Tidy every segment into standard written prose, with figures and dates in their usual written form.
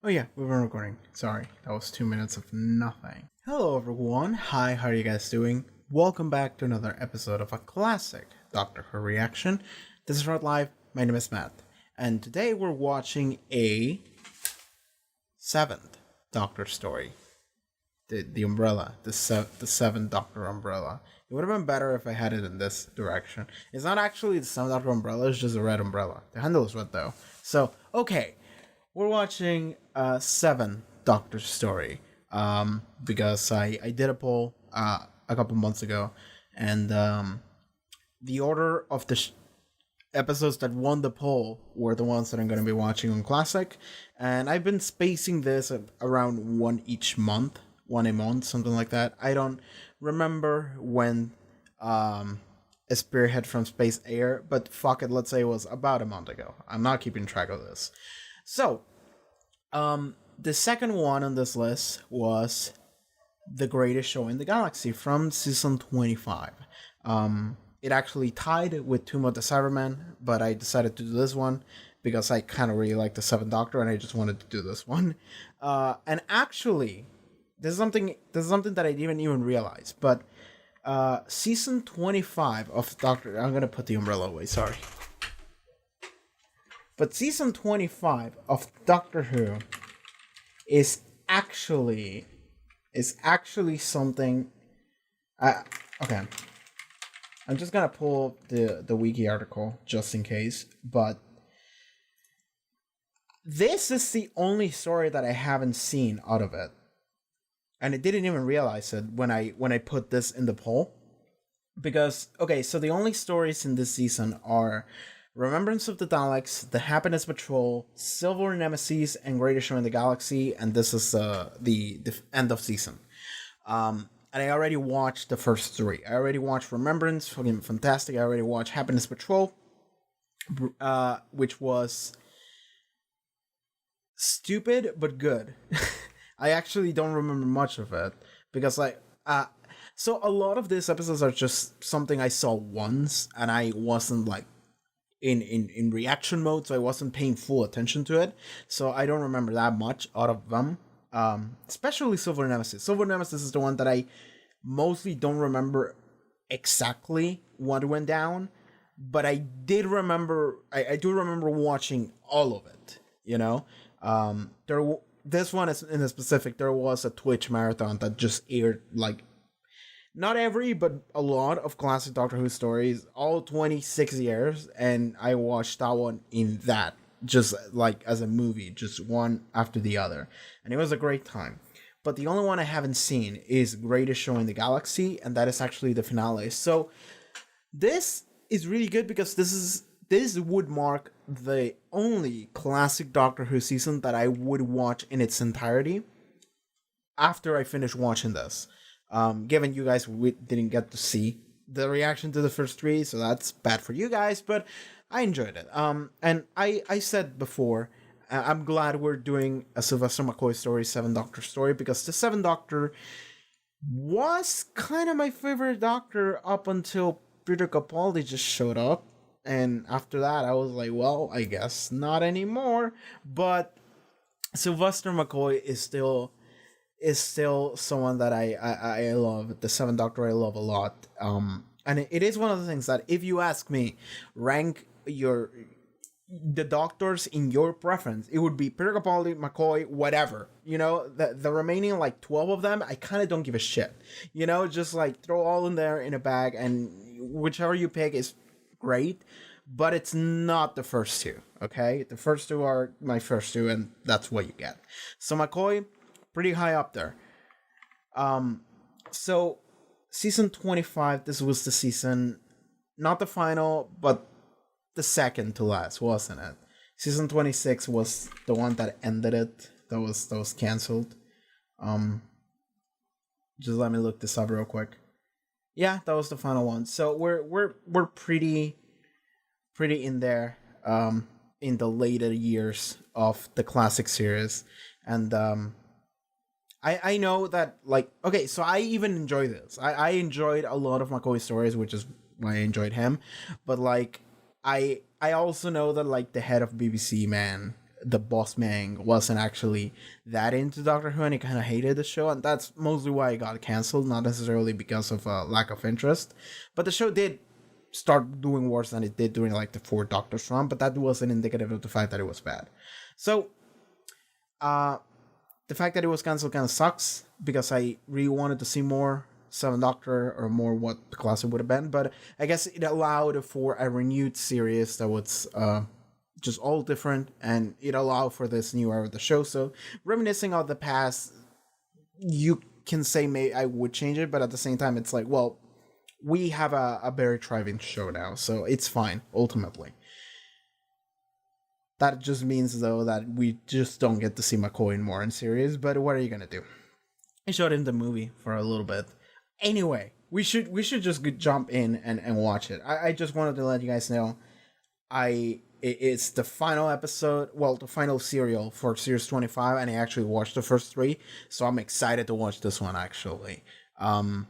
Oh yeah, we've been recording. Sorry, that was 2 minutes of nothing. Hello everyone. Hi, how are you guys doing? Welcome back to another episode of a classic Doctor Who reaction. This is Red Live. My name is Matt, and today we're watching a seventh Doctor story. The umbrella, the seventh Doctor umbrella. It would have been better if I had it in this direction. It's not actually the seventh Doctor umbrella. It's just a red umbrella. The handle is red though. So okay, we're watching seven Doctor story. Because I did a poll a couple months ago, and the order of the episodes that won the poll were the ones that I'm going to be watching on Classic, and I've been spacing this at around one a month, something like that. I don't remember when a Spearhead from Space Air, but fuck it, let's say it was about a month ago. I'm not keeping track of this. So, the second one on this list was The Greatest Show in the Galaxy from season 25. It actually tied with Tomb of the Cyberman, but I decided to do this one because I kind of really like the Seventh Doctor, and I just wanted to do this one. And actually, this is something that I didn't even realize, but season 25 of Doctor, I'm gonna put the umbrella away. Sorry. But season 25 of Doctor Who is actually something. Okay, I'm just gonna pull the wiki article just in case. But this is the only story that I haven't seen out of it, and I didn't even realize it when I put this in the poll. Because okay, so the only stories in this season are Remembrance of the Daleks, The Happiness Patrol, Silver Nemesis, and Greatest Show in the Galaxy, and this is the end of season. And I already watched the first three. I already watched Remembrance, fucking fantastic. I already watched Happiness Patrol, which was stupid but good. I actually don't remember much of it because so a lot of these episodes are just something I saw once, and I wasn't like in reaction mode, so I wasn't paying full attention to it, so I don't remember that much out of them. Especially Silver Nemesis. Silver Nemesis is the one that I mostly don't remember exactly what went down, but I did remember. I do remember watching all of it. This one is in a specific. There was a Twitch marathon that just aired like not every, but a lot of classic Doctor Who stories, all 26 years, and I watched that one in that, just like as a movie, just one after the other. And it was a great time. But the only one I haven't seen is Greatest Show in the Galaxy, and that is actually the finale. So this is really good because this would mark the only classic Doctor Who season that I would watch in its entirety after I finish watching this. Given you guys didn't get to see the reaction to the first three, so that's bad for you guys, but I enjoyed it. And I said before, I'm glad we're doing a Sylvester McCoy story, Seventh Doctor story, because the Seventh Doctor was kind of my favorite Doctor up until Peter Capaldi just showed up, and after that I was like, well, I guess not anymore. But Sylvester McCoy is still someone that I love. The Seventh Doctor I love a lot. And it is one of the things that if you ask me, rank the Doctors in your preference, it would be Peter Capaldi, McCoy, whatever. The remaining like 12 of them, I kind of don't give a shit. Just like throw all in there in a bag, and whichever you pick is great. But it's not the first two, okay? The first two are my first two, and that's what you get. So McCoy, pretty high up there. So season 25, this was the season, not the final, but the second to last, wasn't it? Season 26 was the one that ended it. That was canceled. Just let me look this up real quick. Yeah, that was the final one. So we're pretty in there, in the later years of the classic series. And I know that, like, okay, so I even enjoy this. I enjoyed a lot of McCoy stories, which is why I enjoyed him. But, like, I also know that, like, the head of BBC, man, the boss man wasn't actually that into Doctor Who and he kind of hated the show, and that's mostly why it got canceled, not necessarily because of lack of interest. But the show did start doing worse than it did during like the fourth Doctor's run, but that wasn't indicative of the fact that it was bad. So the fact that it was canceled kind of sucks because I really wanted to see more Seventh Doctor or more what the classic would have been, but I guess it allowed for a renewed series that was just all different, and it allowed for this new era of the show. So reminiscing of the past, you can say maybe I would change it, but at the same time it's like, well, we have a very thriving show now, so it's fine ultimately. That just means though that we just don't get to see McCoy more in series, but what are you gonna do? I showed him the movie for a little bit. Anyway, we should just jump in and watch it. I just wanted to let you guys know it's the final episode, well, the final serial for series 25, and I actually watched the first 3, so I'm excited to watch this one actually. And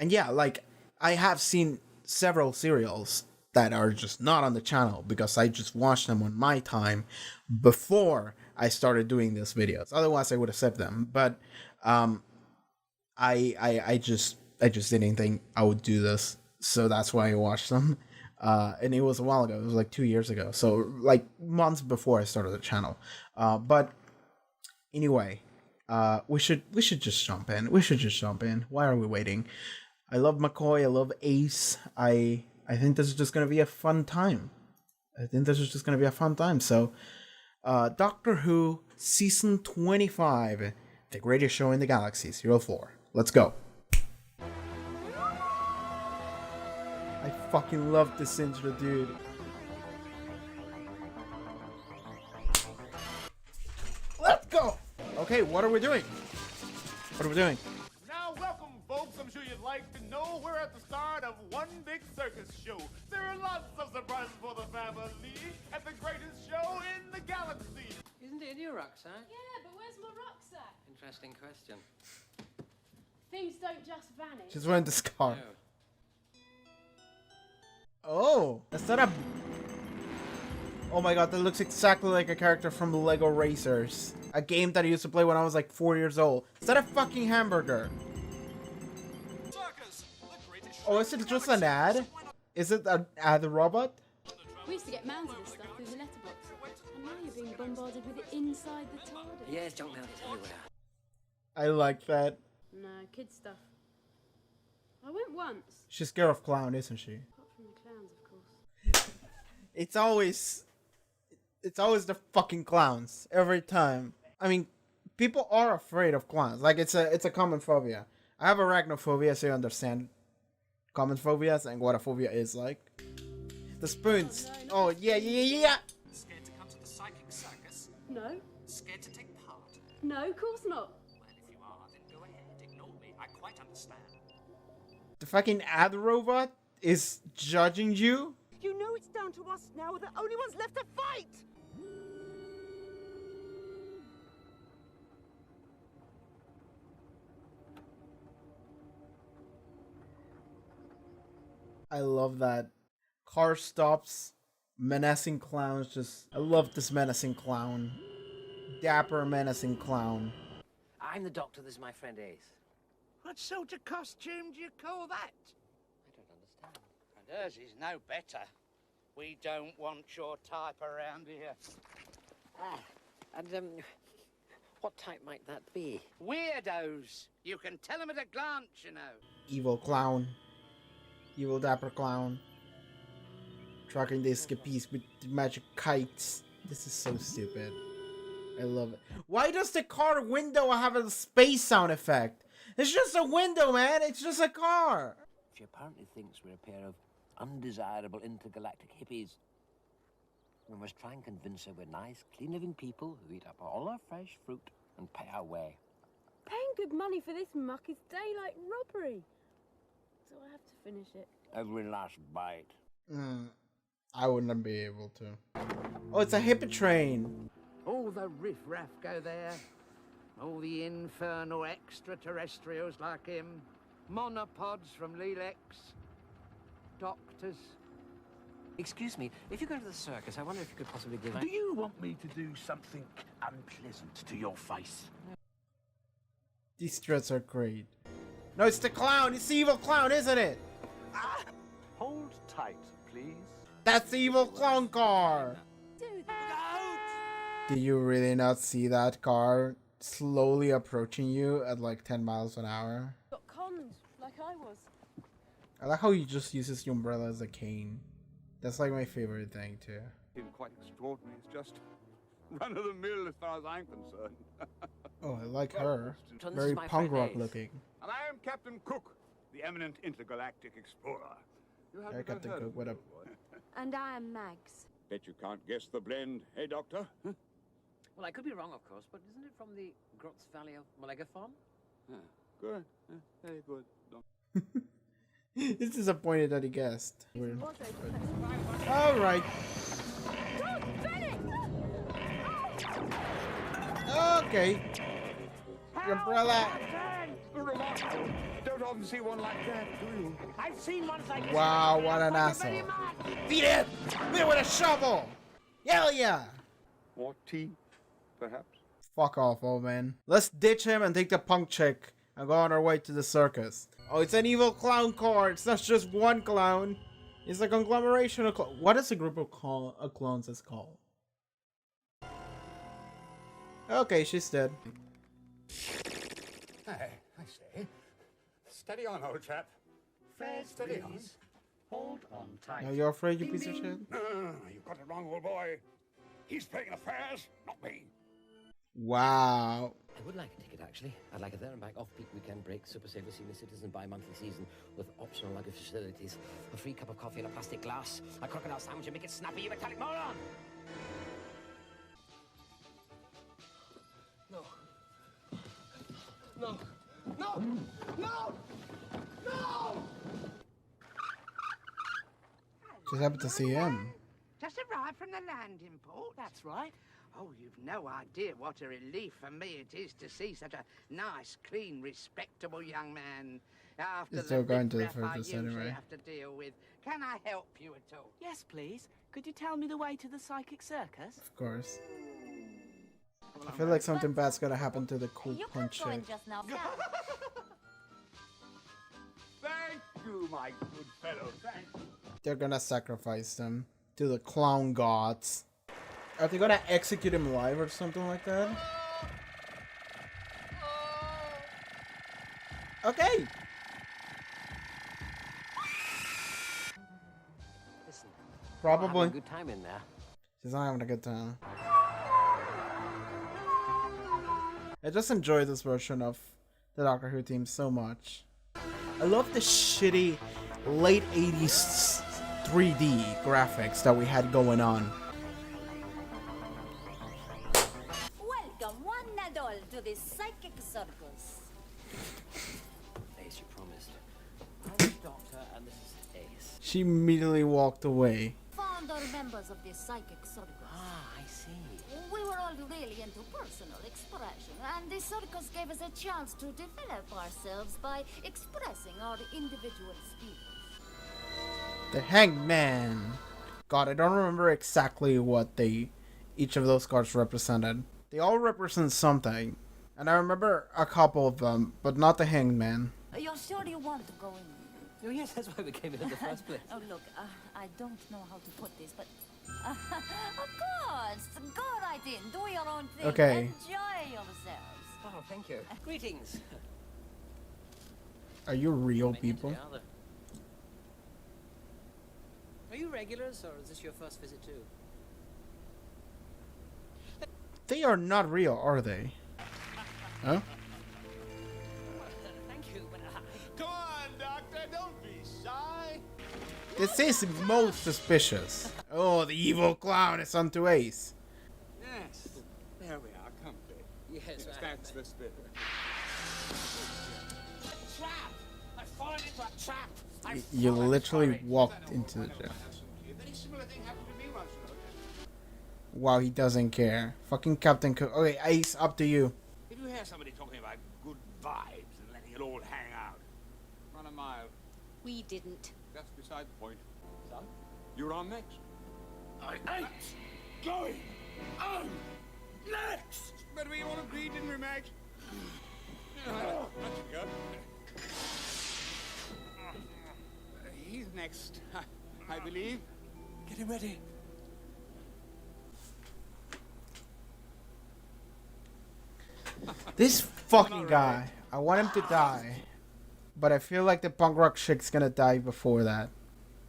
yeah, like I have seen several serials that are just not on the channel because I just watched them on my time before I started doing these videos. Otherwise I would have saved them, but I just didn't think I would do this, so that's why I watched them. And it was a while ago. It was like 2 years ago, so like months before I started the channel. But anyway, we should just jump in. Why are we waiting? I love McCoy. I love Ace. I think this is just gonna be a fun time. So, Doctor Who season 25, the greatest show in the galaxy, Serial 4. Let's go. I fucking love this intro, dude. Let's go! Okay, what are we doing? Now, welcome, folks. I'm sure you'd like to know we're at the start of one big circus show. There are lots of surprises for the family at the greatest show in the galaxy. Isn't it in your rucksack? Yeah, but where's my rucksack? Interesting question. Things don't just vanish. Just went this car. No. Oh, is that a... Oh my god, that looks exactly like a character from Lego Racers. A game that I used to play when I was like 4 years old. Is that a fucking hamburger? Oh, is it just an ad? Is it an ad robot? We used to get mounds of this stuff through the letterbox. And now you're being bombarded with it inside the TARDIS. Yeah, it's junk mail everywhere. I like that. No, kid stuff. I went once. She's scared of clown, isn't she? Apart from the clowns, of course. It's always the fucking clowns every time. I mean, people are afraid of clowns. Like it's a common phobia. I have arachnophobia, so you understand common phobias and what a phobia is like. The spoons. Oh yeah. Scared to come to the psychic circus? No. Scared to take part? No, of course not. Well, if you are, then go ahead. Ignore me. I quite understand. The fucking ad robot is judging you. You know it's down to us now. We're the only ones left to fight. I love that. Car stops. Menacing clowns just... I love this menacing clown. Dapper menacing clown. I'm the doctor, this is my friend Ace. What sort of costume do you call that? I don't understand. And hers is no better. We don't want your type around here. And, what type might that be? Weirdos. You can tell them at a glance, you know. Evil clown. Evil dapper clown. Tracking the escapees with magic kites. This is so stupid. I love it. Why does the car window have a space sound effect? It's just a window, man. It's just a car. She apparently thinks we're a pair of undesirable intergalactic hippies. We must try and convince her we're nice, clean-living people who eat up all our fresh fruit and pay our way. Paying good money for this muck is daylight robbery. So I have to finish it. Every last bite. I wouldn't be able to. Oh, it's a hippie train. All the riff-raff go there. All the infernal extraterrestrials like him. Monopods from Lelex. Doctors. Excuse me, if you go to the circus, I wonder if you could possibly give... Do you want me to do something unpleasant to your face? These threats are great. No, it's the clown. It's the evil clown, isn't it? Hold tight, please. That's the evil clown car. Dude, Did you really not see that car slowly approaching you at like 10 miles an hour? got conned like I was. I like how he just uses the umbrella as a cane. That's like my favorite thing too. Quite extraordinary. It's just run of the mill as far as I'm concerned. Oh, I like her. John, this Very is my punk friend rock Ace. looking. And I am Captain Cook, the eminent intergalactic explorer. You haven't Hey, Captain heard Cook, of what me, up? boy. And I am Mags. Bet you can't guess the blend, hey, Doctor? Huh? Well, I could be wrong, of course, but isn't it from the Grotz Valley of Malaga? Good. Very good. He's disappointed that he guessed. Weird. Was open. Alright. Okay. The umbrella. Remarkable. Don't often see one like that, do you? I've seen ones like this. Wow, what an asshole. Beat it! Beat it with a shovel! Hell yeah! Or tea, perhaps? Fuck off, old man. Let's ditch him and take the punk chick and go on our way to the circus. Oh, it's an evil clown car. It's not just one clown. It's a conglomeration of what is a group of clones is called? Okay, she's dead. Hey, I say. Steady on, old chap. Fred, steady on. Hold on tight. Are you afraid, you piece of shit? You got it wrong, old boy. He's playing affairs, not me. Wow. I would like a ticket, actually. I'd like a there and back off-peak weekend break, super saver senior citizen bi-monthly season with optional luggage facilities, a free cup of coffee in a plastic glass, a crocodile sandwich and make it snappy, you metallic moron! No. No. No! No! No! Just happened to see him. Just arrived from the landing port. That's right. Oh, you've no idea what a relief for me it is to see such a nice, clean, respectable young man. After You're still the going to the riff-raff I furthest usually anyway. have to deal with. Can I help you at all? Yes, please. Could you tell me the way to the psychic circus? Of course. I feel like something bad's gonna happen to the cool You punk could join chick. just now. Thank you, my good fellow. Thank you. They're gonna sacrifice them to the clown gods. Are they gonna execute him live or something like that? Okay. Listen, Probably. having a good time in there. She's not having a good time. I just enjoy this version of the Doctor Who team so much. I love the shitty late 80s 3D graphics that we had going on. Welcome, one and all, to the psychic circus. Ace, you promised. I'm the Doctor, and this is Ace. She immediately walked away. Founder members of the psychic circus. Ah, I see. We were all really into personal expression, and the circus gave us a chance to develop ourselves by expressing our individual skills. The Hangman. God, I don't remember exactly what each of those cards represented. They all represent something, and I remember a couple of them, but not the Hangman. You're sure you want to go in? Oh, yes, that's why we came in the first place. Oh, look, I don't know how to put this, but... of course! Go right in, do your own thing, Okay. enjoy yourselves. Oh, thank you. Greetings. Are you real Coming into people? the other. Are you regulars, or is this your first visit too? They are not real, are they? Huh? Thank you, but Come on, Doctor, don't be shy. This is most suspicious. Oh, the evil clown is onto Ace. Yes. There we are, comfy. yes, That's the spirit. Trap! I've fallen into a trap! You literally walked into the trap. A very similar thing happened to me once, you know. Wow, he doesn't care. Fucking Captain Cook. Okay, Ace, up to you. If you hear somebody talking about good vibes and letting it all hang out, run a mile. We didn't. That's beside the point. So? You're on next. I ain't going on next! But we all agreed, didn't we, Max? Let's go. He's next, I believe. Getting ready. This fucking guy. I want him to die. But I feel like the punk rock chick's gonna die before that.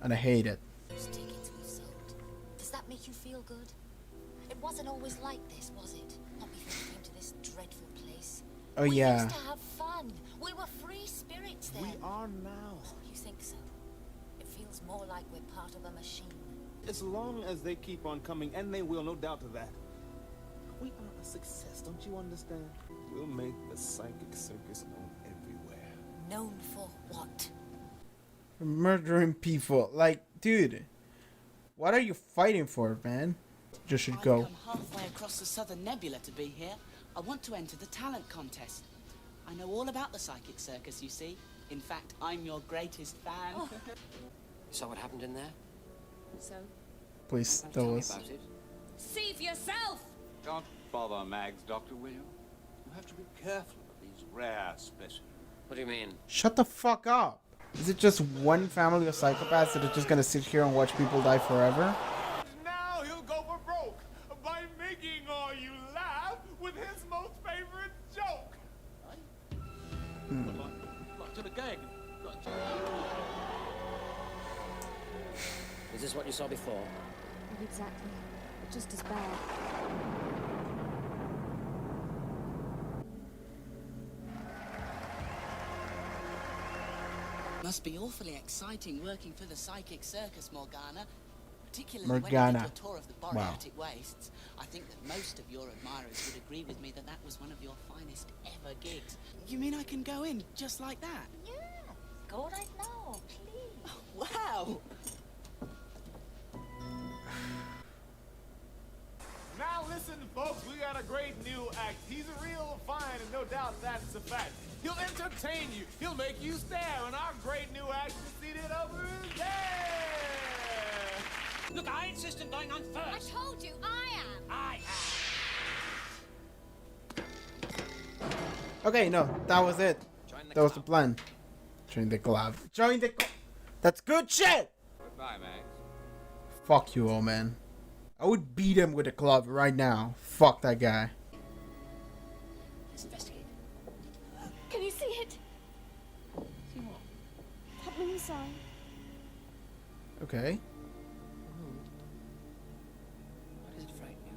And I hate it. Just take it to be sold. Does that make you feel good? It wasn't always like this, was it? Not before we came to this dreadful place. Oh, we yeah. used to have fun. We were free spirits then. We are now. Oh, you think so? It feels more like we're part of a machine. As long as they keep on coming, and they will, no doubt of that. We are a success, don't you understand? We'll make the psychic circus known everywhere. Known for what? Murdering people. Like, dude. What are you fighting for, man? Just should go. I've come halfway across the Southern Nebula to be here. I want to enter the talent contest. I know all about the psychic circus, you see. In fact, I'm your greatest fan. You saw what happened in there? So? Please, Tell me those. about it. See for yourself! Don't bother Mags, Doctor, will you? You have to be careful of these rare specimens. What do you mean? Shut the fuck up. Is it just one family of psychopaths that are just gonna sit here and watch people die forever? Now he'll go for broke by making all you laugh with his most favorite joke. Like to the gag. Is this what you saw before? Not exactly. Just as bad. Must be awfully exciting working for the psychic circus, Morgana. Particularly when Morgana. you did your tour of the Boreatic Wastes. I think that most of your admirers would agree with me that that was one of your finest ever gigs. You mean I can go in just like that? Yeah, go right now, please. Wow! Now listen, folks, we got a great new act. He's real fine, and no doubt that's a fact. He'll entertain you, he'll make you stare, and our great new act is seated over there. Look, I insist on going on I first. told you, I am. I am. Okay, no, that was it. Join the That was the club. plan. Join the club. Join the That's good shit! Goodbye, Mags. Fuck you, old man. I would beat him with a club right now. Fuck that guy. Let's investigate. Can you see it? See what? That blue sign. Okay. Why does it frighten you?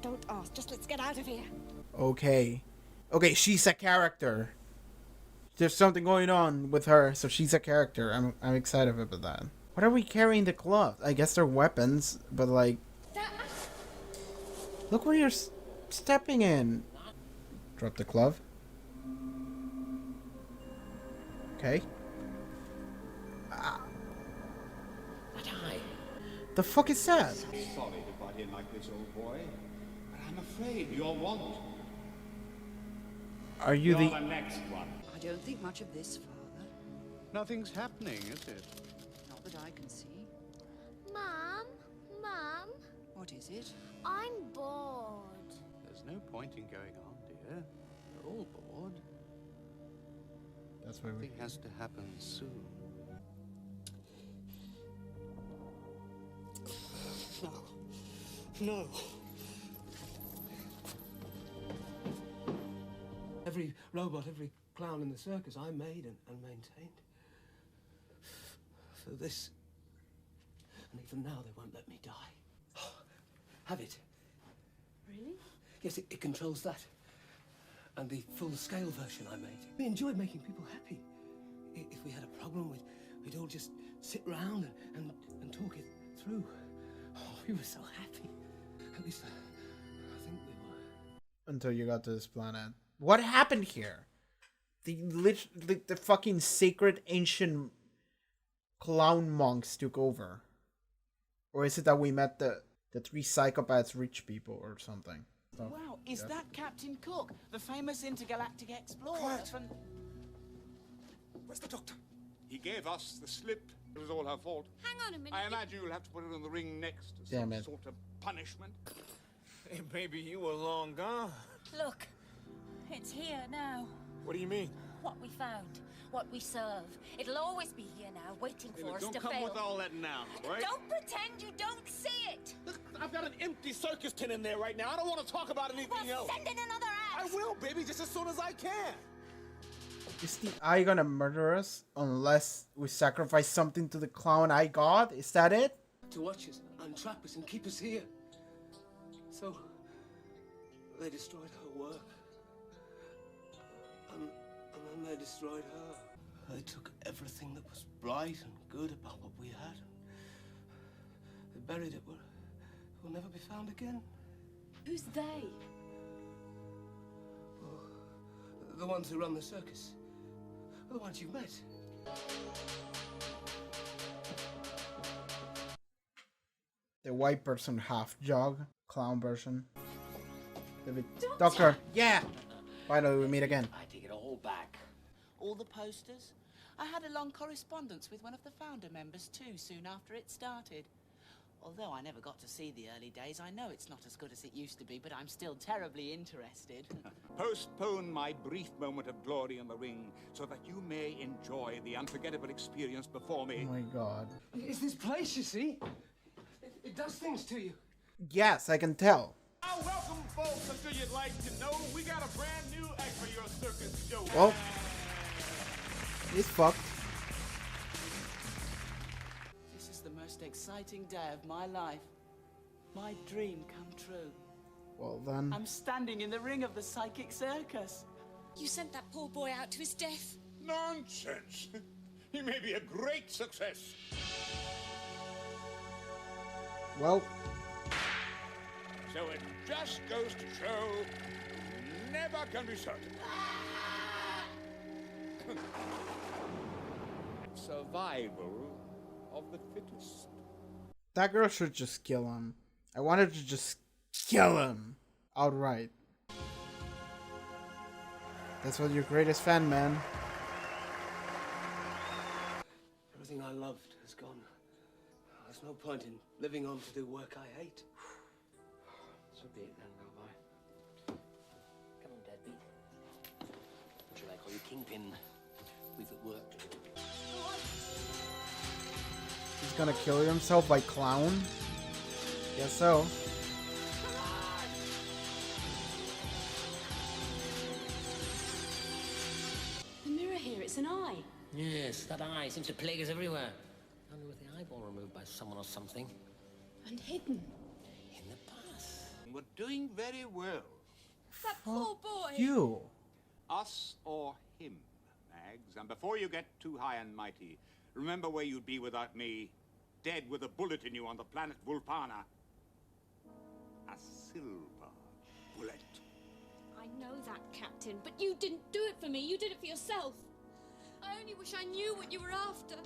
Don't ask. Just let's get out of here. Okay. Okay, she's a character. There's something going on with her, so she's a character. I'm excited about that. What are we carrying the gloves? I guess they're weapons, but like... Look where you're stepping in. Drop the glove. Okay. But I. The fuck is that? Sorry to butt in like this, old boy, but I'm afraid you're want. Are you You're the... the next one. I don't think much of this, Father. Nothing's happening, is it? Not that I can see. Mom, What is it? I'm bored. There's no point in going on, dear. We're all bored. That's where we... Something has to happen soon. No. Every robot, every clown in the circus I made and maintained. For this. And even now they won't let me die. Have it. Really? Yes, it controls that. And the full-scale version I made. We enjoyed making people happy. If we had a problem, we'd all just sit round and talk it through. Oh, we were so happy. At least I think we were. Until you got to this planet. What happened here? The fucking sacred ancient clown monks took over. Or is it that we met the three psychopaths rich people or something? Oh, Wow, is yep. that Captain Cook, the famous intergalactic explorer from... Where's the doctor? He gave us the slip It was all her fault. Hang on a minute. I imagine you'll have to put it in the ring next as Damn some it. sort of punishment. Hey, baby, you were long gone. Look, it's here now. What do you mean? What we found, what we serve. It'll always be here now, waiting Hey, for look, us don't to come fail. with all that now, right? Don't pretend you don't see it. Look, I've got an empty circus tin in there right now. I don't want to talk about anything Well, else. send in another I act. will, baby, just as soon as I can. Is the eye gonna murder us unless we sacrifice something to the clown eye god? Is that it? To watch us and trap us and keep us here. So they destroyed her work. And then they destroyed her. They took everything that was bright and good about what we had. They buried it where it will never be found again. Who's they? Oh, the ones who run the circus. The ones you've met. The white person half jog clown version. Doctor, yeah. Finally, we meet again. I take it all back. All the posters? I had a long correspondence with one of the founder members too soon after it started. Although I never got to see the early days, I know it's not as good as it used to be, but I'm still terribly interested. Postpone my brief moment of glory in the ring so that you may enjoy the unforgettable experience before me. Oh my god. It's this place, you see. It does things to you. Yes, I can tell. Now, welcome, folks. I'm sure you'd like to know we got a brand new act for your circus show. Well, he's fucked. This is the most exciting day of my life. My dream come true. Well then. I'm standing in the ring of the psychic circus. You sent that poor boy out to his death. Nonsense. He may be a great success. Well, So it just goes to show, never can be certain. Survival of the fittest. that girl should just kill him. I wanted to just kill him outright. That's what your greatest fan, man. Everything I loved has gone. There's no point in living on to do work I hate. So be it then, Cowboy. Come on, deadbeat. What should I call you, Kingpin? We've got work to do. He's gonna kill himself by clown? Guess so. The mirror here, it's an eye. Yes, that eye seems to plague us everywhere. Only with the eyeball removed by someone or something. And hidden. In the past. We're doing very well. That poor boy. You. Us or him, Mags. And before you get too high and mighty, remember where you'd be without me. Dead with a bullet in you on the planet Vulpana. A silver bullet. I know that, Captain, but you didn't do it for me. You did it for yourself. I only wish I knew what you were after.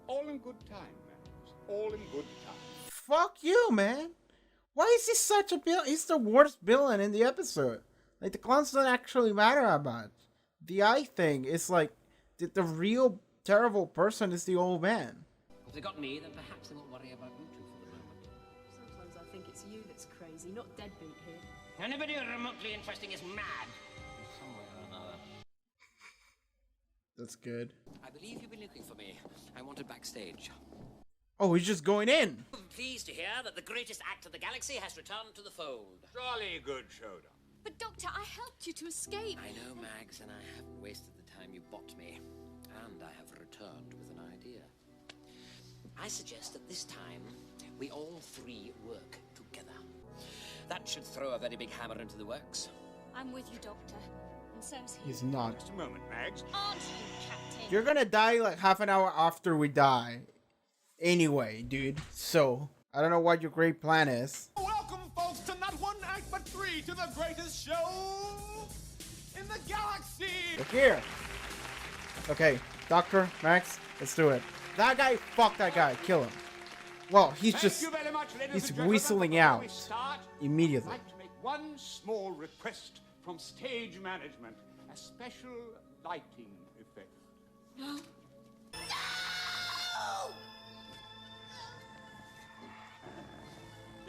All in good time, Mags. All in good time. Fuck you, man. Why is he such a villain? He's the worst villain in the episode. Like, the clowns don't actually matter about. The eye thing is like, the real terrible person is the old man. If they got me, then perhaps they won't worry about you two for the moment. Sometimes I think it's you that's crazy, not Deadboot here. Anybody remotely interesting is mad. In some way or another. That's good. I believe you've been looking for me. I wanted backstage. Oh, he's just going in. I'm pleased to hear that the greatest act of the galaxy has returned to the fold. Jolly good showdown. But, Doctor, I helped you to escape. I know, Mags, and I haven't wasted the time you bought me. And I have returned with an idea. I suggest that this time, we all three work together. That should throw a very big hammer into the works. I'm with you, Doctor. And so's he. He's not. Just a moment, Mags. Aren't you, Captain? You're gonna die like half an hour after we die. Anyway, dude. So, I don't know what your great plan is. Welcome, folks, to not one act but three to the greatest show in the galaxy. Look here. Okay, Doctor, Max, let's do it. That guy, fuck that guy, kill him. Well, he's Thank just, you very much, ladies he's and gentlemen. whistling Before out we start, I'd immediately. like to make one small request from stage management. A special lighting effect.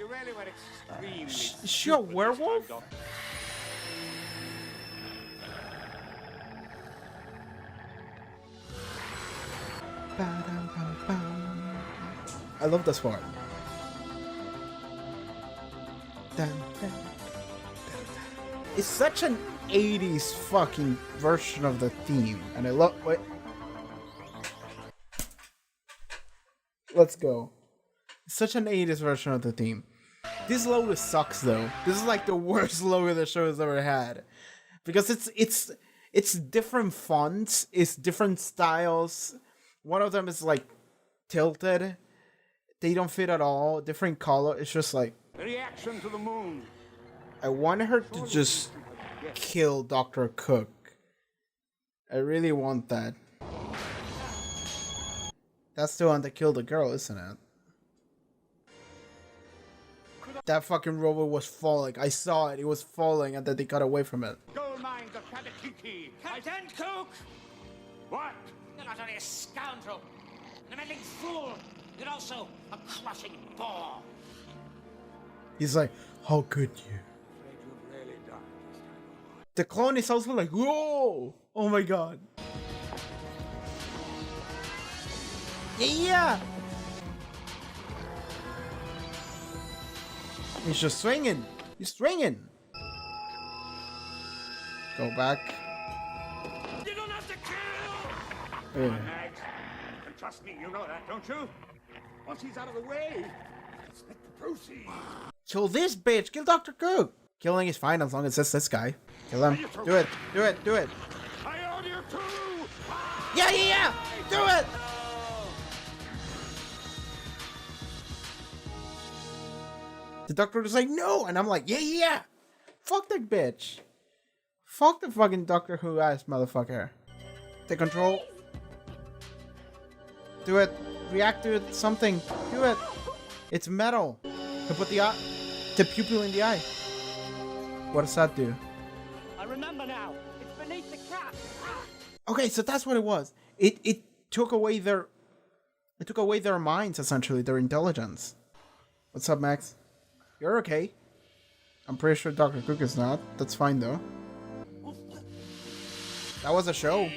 You really were extremely Is she a werewolf? I love this part. It's such an 80s fucking version of the theme, and I love. Wait. Let's go. It's such an 80s version of the theme. This logo sucks though. This is like the worst logo the show has ever had, because it's different fonts, it's different styles. One of them is like tilted. They don't fit at all. Different color. It's just like Reaction to the moon. I want her to just kill Dr. Cook. I really want that. That's the one that killed the girl, isn't it? That fucking robot was falling. I saw it. It was falling, and then they got away from it. Gold mines of Katakiki. Captain Cook! What? You're not only a scoundrel, an meddling fool, you're also a crushing bore. He's like, how could you? The clone is also like, whoa! Oh my god. Yeah! He's just swinging. He's swinging. Go back. You don't have to kill! Ugh. Max, and trust me, you know that, don't you? Once he's out of the way, let's let the proceed. Kill this bitch. Kill Dr. Cook. Killing is fine as long as it's this guy. Kill him. Do it. Do it. Do it. I own you too! Yeah. Do it. The doctor was like, no. And I'm like, yeah. Fuck that bitch. Fuck the fucking Doctor Who ass motherfucker. Take control. Do it. React to it. Something. Do it. It's metal. To put the eye, the pupil in the eye. What does that do? I remember now. It's beneath the cap. Okay, so that's what it was. It took away their minds, essentially, their intelligence. What's up, Max? You're okay. I'm pretty sure Dr. Cook is not. That's fine though. That was a show.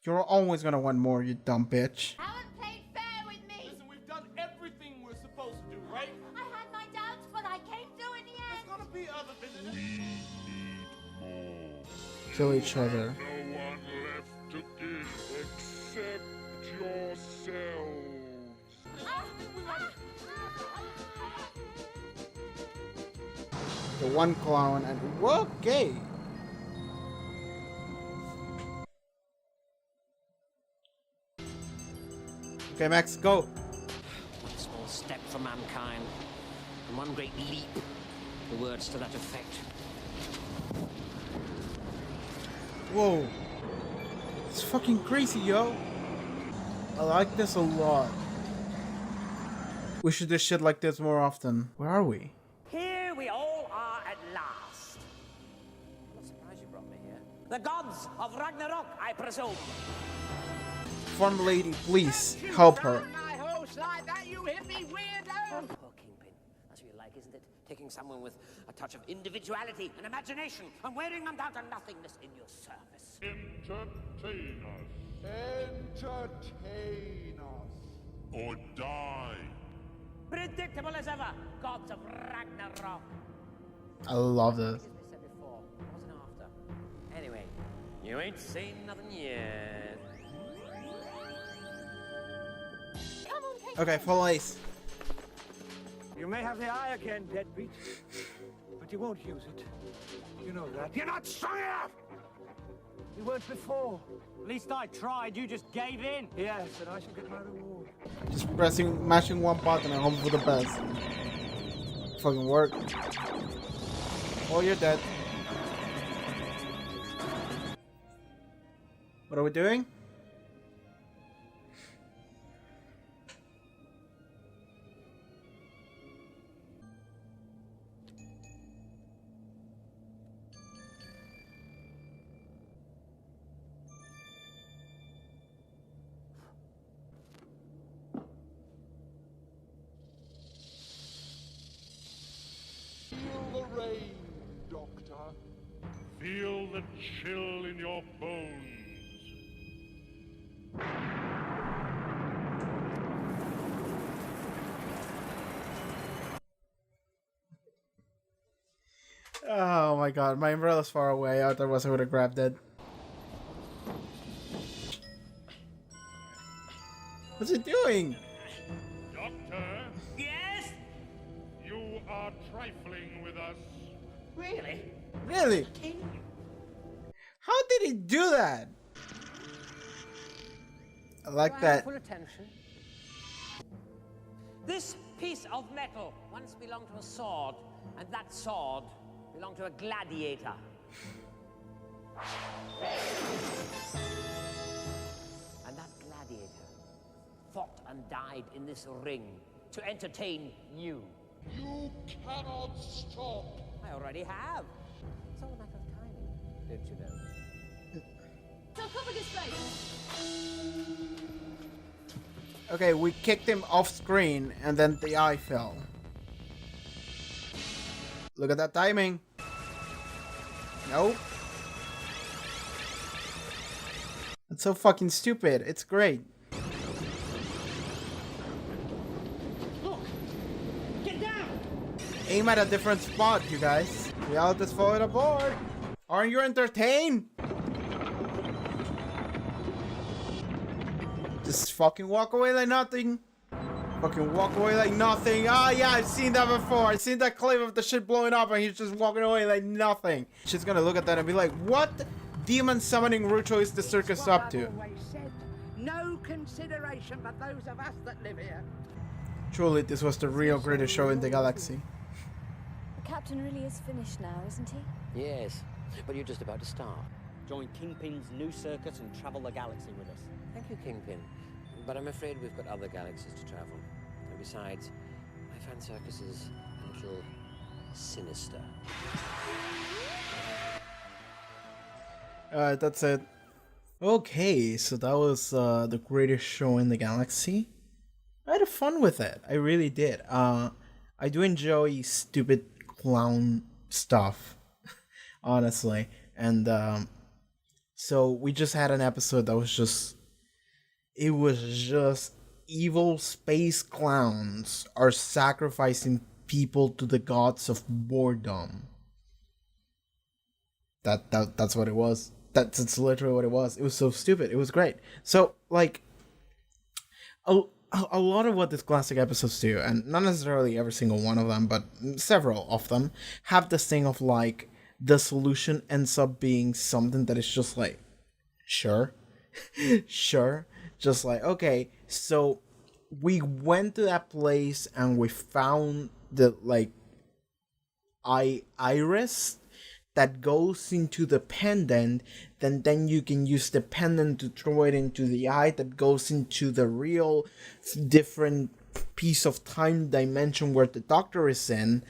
You're always gonna want more, you dumb bitch. Haven't played fair with me. Listen, we've done everything we're supposed to do, right? I had my doubts, but I came through in the end. There's gonna be other visitors. Kill each other. No one left to give except yourselves. The one clown and okay. Okay, Max, go. One small step for mankind, and one great leap. The words to that effect. Whoa. It's fucking crazy, yo. I like this a lot. We should do shit like this more often. Where are we? Here we all are at last. I'm surprised you brought me here. The gods of Ragnarok, I presume. Farm lady, please help her. My horse like that, you hippie weirdo! Oh, Kingpin, that's what you like, isn't it? Taking someone with a touch of individuality and imagination and wearing them down to nothingness in your service. Entertain us. Entertain us. Or die. Predictable as ever, gods of Ragnarok. I love this. As I said before, I wasn't after. Anyway, you ain't seen nothing yet. Come on, Kate. Okay, full ace. You may have the eye again, deadbeat, but you won't use it. You know that. You're not strong enough! You weren't before. At least I tried, you just gave in. Yes, and I shall get my reward. Just mashing one button and hope for the best. Fucking work. Oh, you're dead. What are we doing? rain, Doctor. Feel the chill in your bones. Oh my god, my umbrella's far away. Otherwise I would have grabbed it. What's it doing? Doctor? Yes? You are trifling with us. Really? Really? How did he do that? I like that. Full attention. This piece of metal once belonged to a sword, and that sword belonged to a gladiator. And that gladiator fought and died in this ring to entertain you. You cannot stop. I already have. It's all a matter of timing, don't you know? Sarcophagus face! Okay, we kicked him off screen and then the eye fell. Look at that timing. Nope. It's so fucking stupid. It's great. Look! Get down! Aim at a different spot, you guys. We all just falling aboard. Aren't you entertained? Just fucking walk away like nothing. Fucking walk away like nothing. Ah, yeah, I've seen that before. I've seen that clip of the shit blowing up and he's just walking away like nothing. She's gonna look at that and be like, what demon summoning ritual is the circus up to? No consideration for those of us that live here. Truly, this was the real greatest show in the galaxy. The captain really is finished now, isn't he? Yes, but you're just about to start. Join Kingpin's new circus and travel the galaxy with us. Thank you, Kingpin. But I'm afraid we've got other galaxies to travel. And besides, I find circuses a little sinister. Alright, that's it. Okay, so that was the greatest show in the galaxy. I had fun with it. I really did. I do enjoy stupid clown stuff, honestly. And so we just had an episode that was just... It was just evil space clowns are sacrificing people to the gods of boredom. That's what it was. That's literally what it was. It was so stupid. It was great. So, like, a lot of what these classic episodes do, and not necessarily every single one of them, but several of them, have this thing of, like, the solution ends up being something that is just like, sure, sure. Just like, okay, so we went to that place and we found the, like, iris that goes into the pendant, then you can use the pendant to throw it into the eye that goes into the real different piece of time dimension where the doctor is in.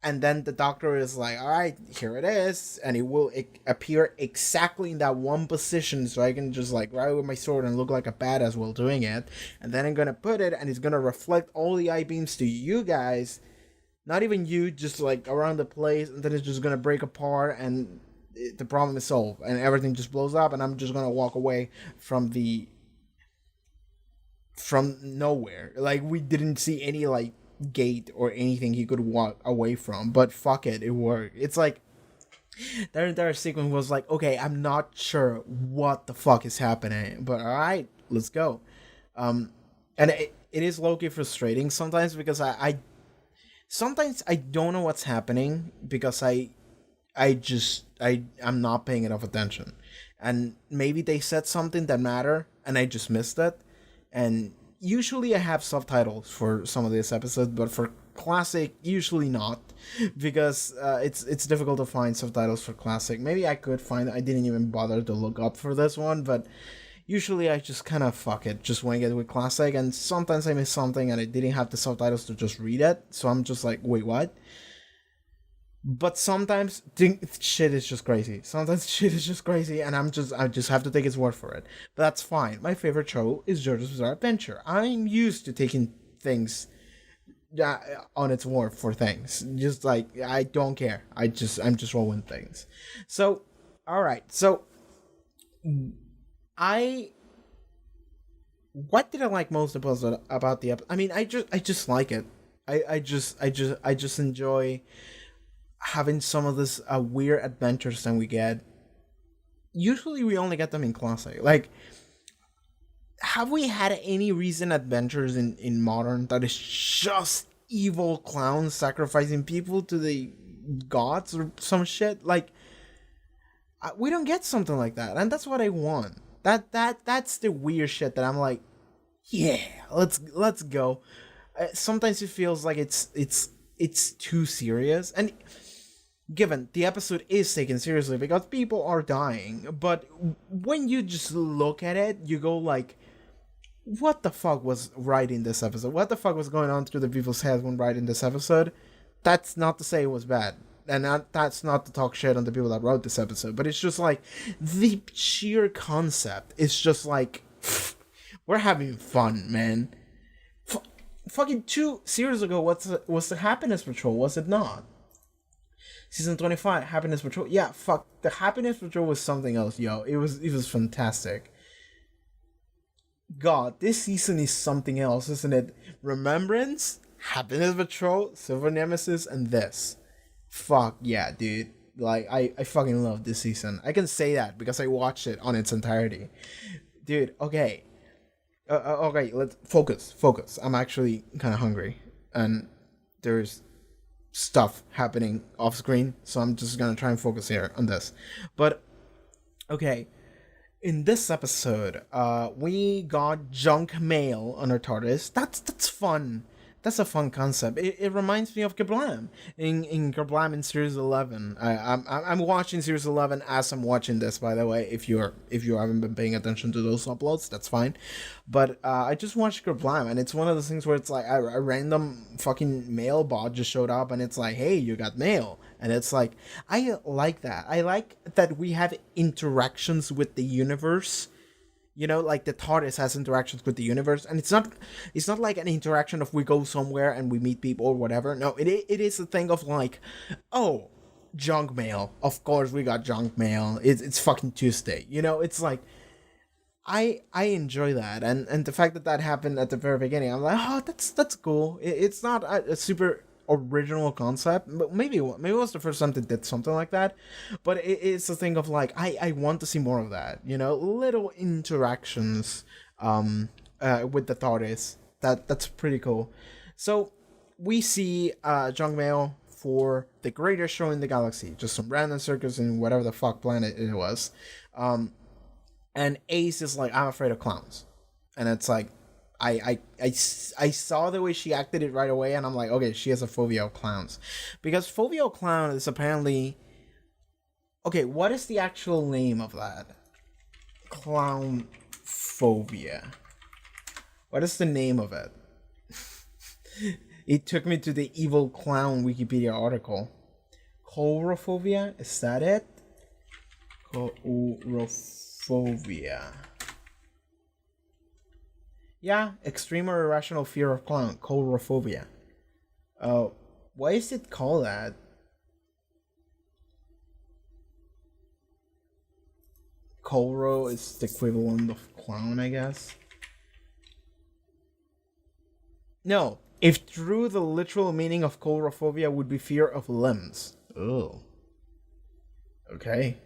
And then the doctor is like, all right, here it is. And it will appear exactly in that one position. So I can just like grab it with my sword and look like a badass while doing it. And then I'm going to put it and it's going to reflect all the eye beams to you guys. Not even you, just like around the place. And then it's just going to break apart and the problem is solved. And everything just blows up and I'm just going to walk away from nowhere. Like we didn't see any like gate or anything he could walk away from, but fuck it worked. It's like their entire sequence was like, okay, I'm not sure what the fuck is happening, but all right, let's go. And it is low-key frustrating sometimes because I sometimes I don't know what's happening because I'm not paying enough attention, and maybe they said something that mattered and I just missed it. And usually I have subtitles for some of these episodes, but for classic, usually not, because it's difficult to find subtitles for classic. Maybe I could find. I didn't even bother to look up for this one, but usually I just kind of fuck it, just wing it with classic, and sometimes I miss something and I didn't have the subtitles to just read it, so I'm just like, wait, what? But sometimes shit is just crazy. Sometimes shit is just crazy, and I just have to take his word for it. But that's fine. My favorite show is JoJo's Bizarre Adventure. I'm used to taking things on its worth for things. Just like, I don't care. I'm just rolling things. So, all right. So, what did I like most about the episode? I mean, I just like it. I just enjoy having some of this weird adventures that we get. Usually, we only get them in classic. Like, have we had any recent adventures in modern that is just evil clowns sacrificing people to the gods or some shit? Like, we don't get something like that, and that's what I want. That's the weird shit that I'm like, yeah, let's go. Sometimes it feels like it's too serious, and given the episode is taken seriously because people are dying, but when you just look at it, you go like, what the fuck was writing this episode? What the fuck was going on through the people's heads when writing this episode? That's not to say it was bad. And that's not to talk shit on the people that wrote this episode. But it's just like, the sheer concept is just like, we're having fun, man. Fucking 2 series ago, was the Happiness Patrol, was it not? Season 25, Happiness Patrol. Yeah, fuck. The Happiness Patrol was something else, yo. It was fantastic. God, this season is something else, isn't it? Remembrance, Happiness Patrol, Silver Nemesis, and this. Fuck yeah, dude. Like, I fucking love this season. I can say that because I watched it on its entirety. Dude, okay. Okay, let's focus. I'm actually kind of hungry. And there's stuff happening off screen, so I'm just gonna try and focus here on this. But, okay. In this episode, we got junk mail on our TARDIS. That's fun. That's a fun concept. It reminds me of Kablam in Kablam in Series 11. I'm watching Series 11 as I'm watching this, by the way. If you haven't been paying attention to those uploads, that's fine. But I just watched Kablam, and it's one of those things where it's like a random fucking mail bot just showed up, and it's like, hey, you got mail. And it's like, I like that. I like that we have interactions with the universe. You know, like the TARDIS has interactions with the universe, and it's not like an interaction of we go somewhere and we meet people or whatever. No, it is a thing of like, oh, junk mail. Of course we got junk mail. It's fucking Tuesday. You know, it's like, I enjoy that, and the fact that happened at the very beginning, I'm like, oh, that's cool. It's not a super original concept, but maybe it was the first time they did something like that, but it's a thing of like, I want to see more of that, you know, little interactions with the TARDIS. That's pretty cool. So we see junk mail for the greatest show in the galaxy, just some random circus in whatever the fuck planet it was, and Ace is like, I'm afraid of clowns, and it's like, I saw the way she acted it right away, and I'm like, okay, she has a phobia of clowns. Because phobia of clown is apparently... Okay, what is the actual name of that? Clown phobia. What is the name of it? It took me to the evil clown Wikipedia article. Coulrophobia? Is that it? Coulrophobia. Yeah, extreme or irrational fear of clown, coulrophobia. Why is it called that? Coulro is the equivalent of clown, I guess. No, if true, the literal meaning of coulrophobia would be fear of limbs. Oh. Okay.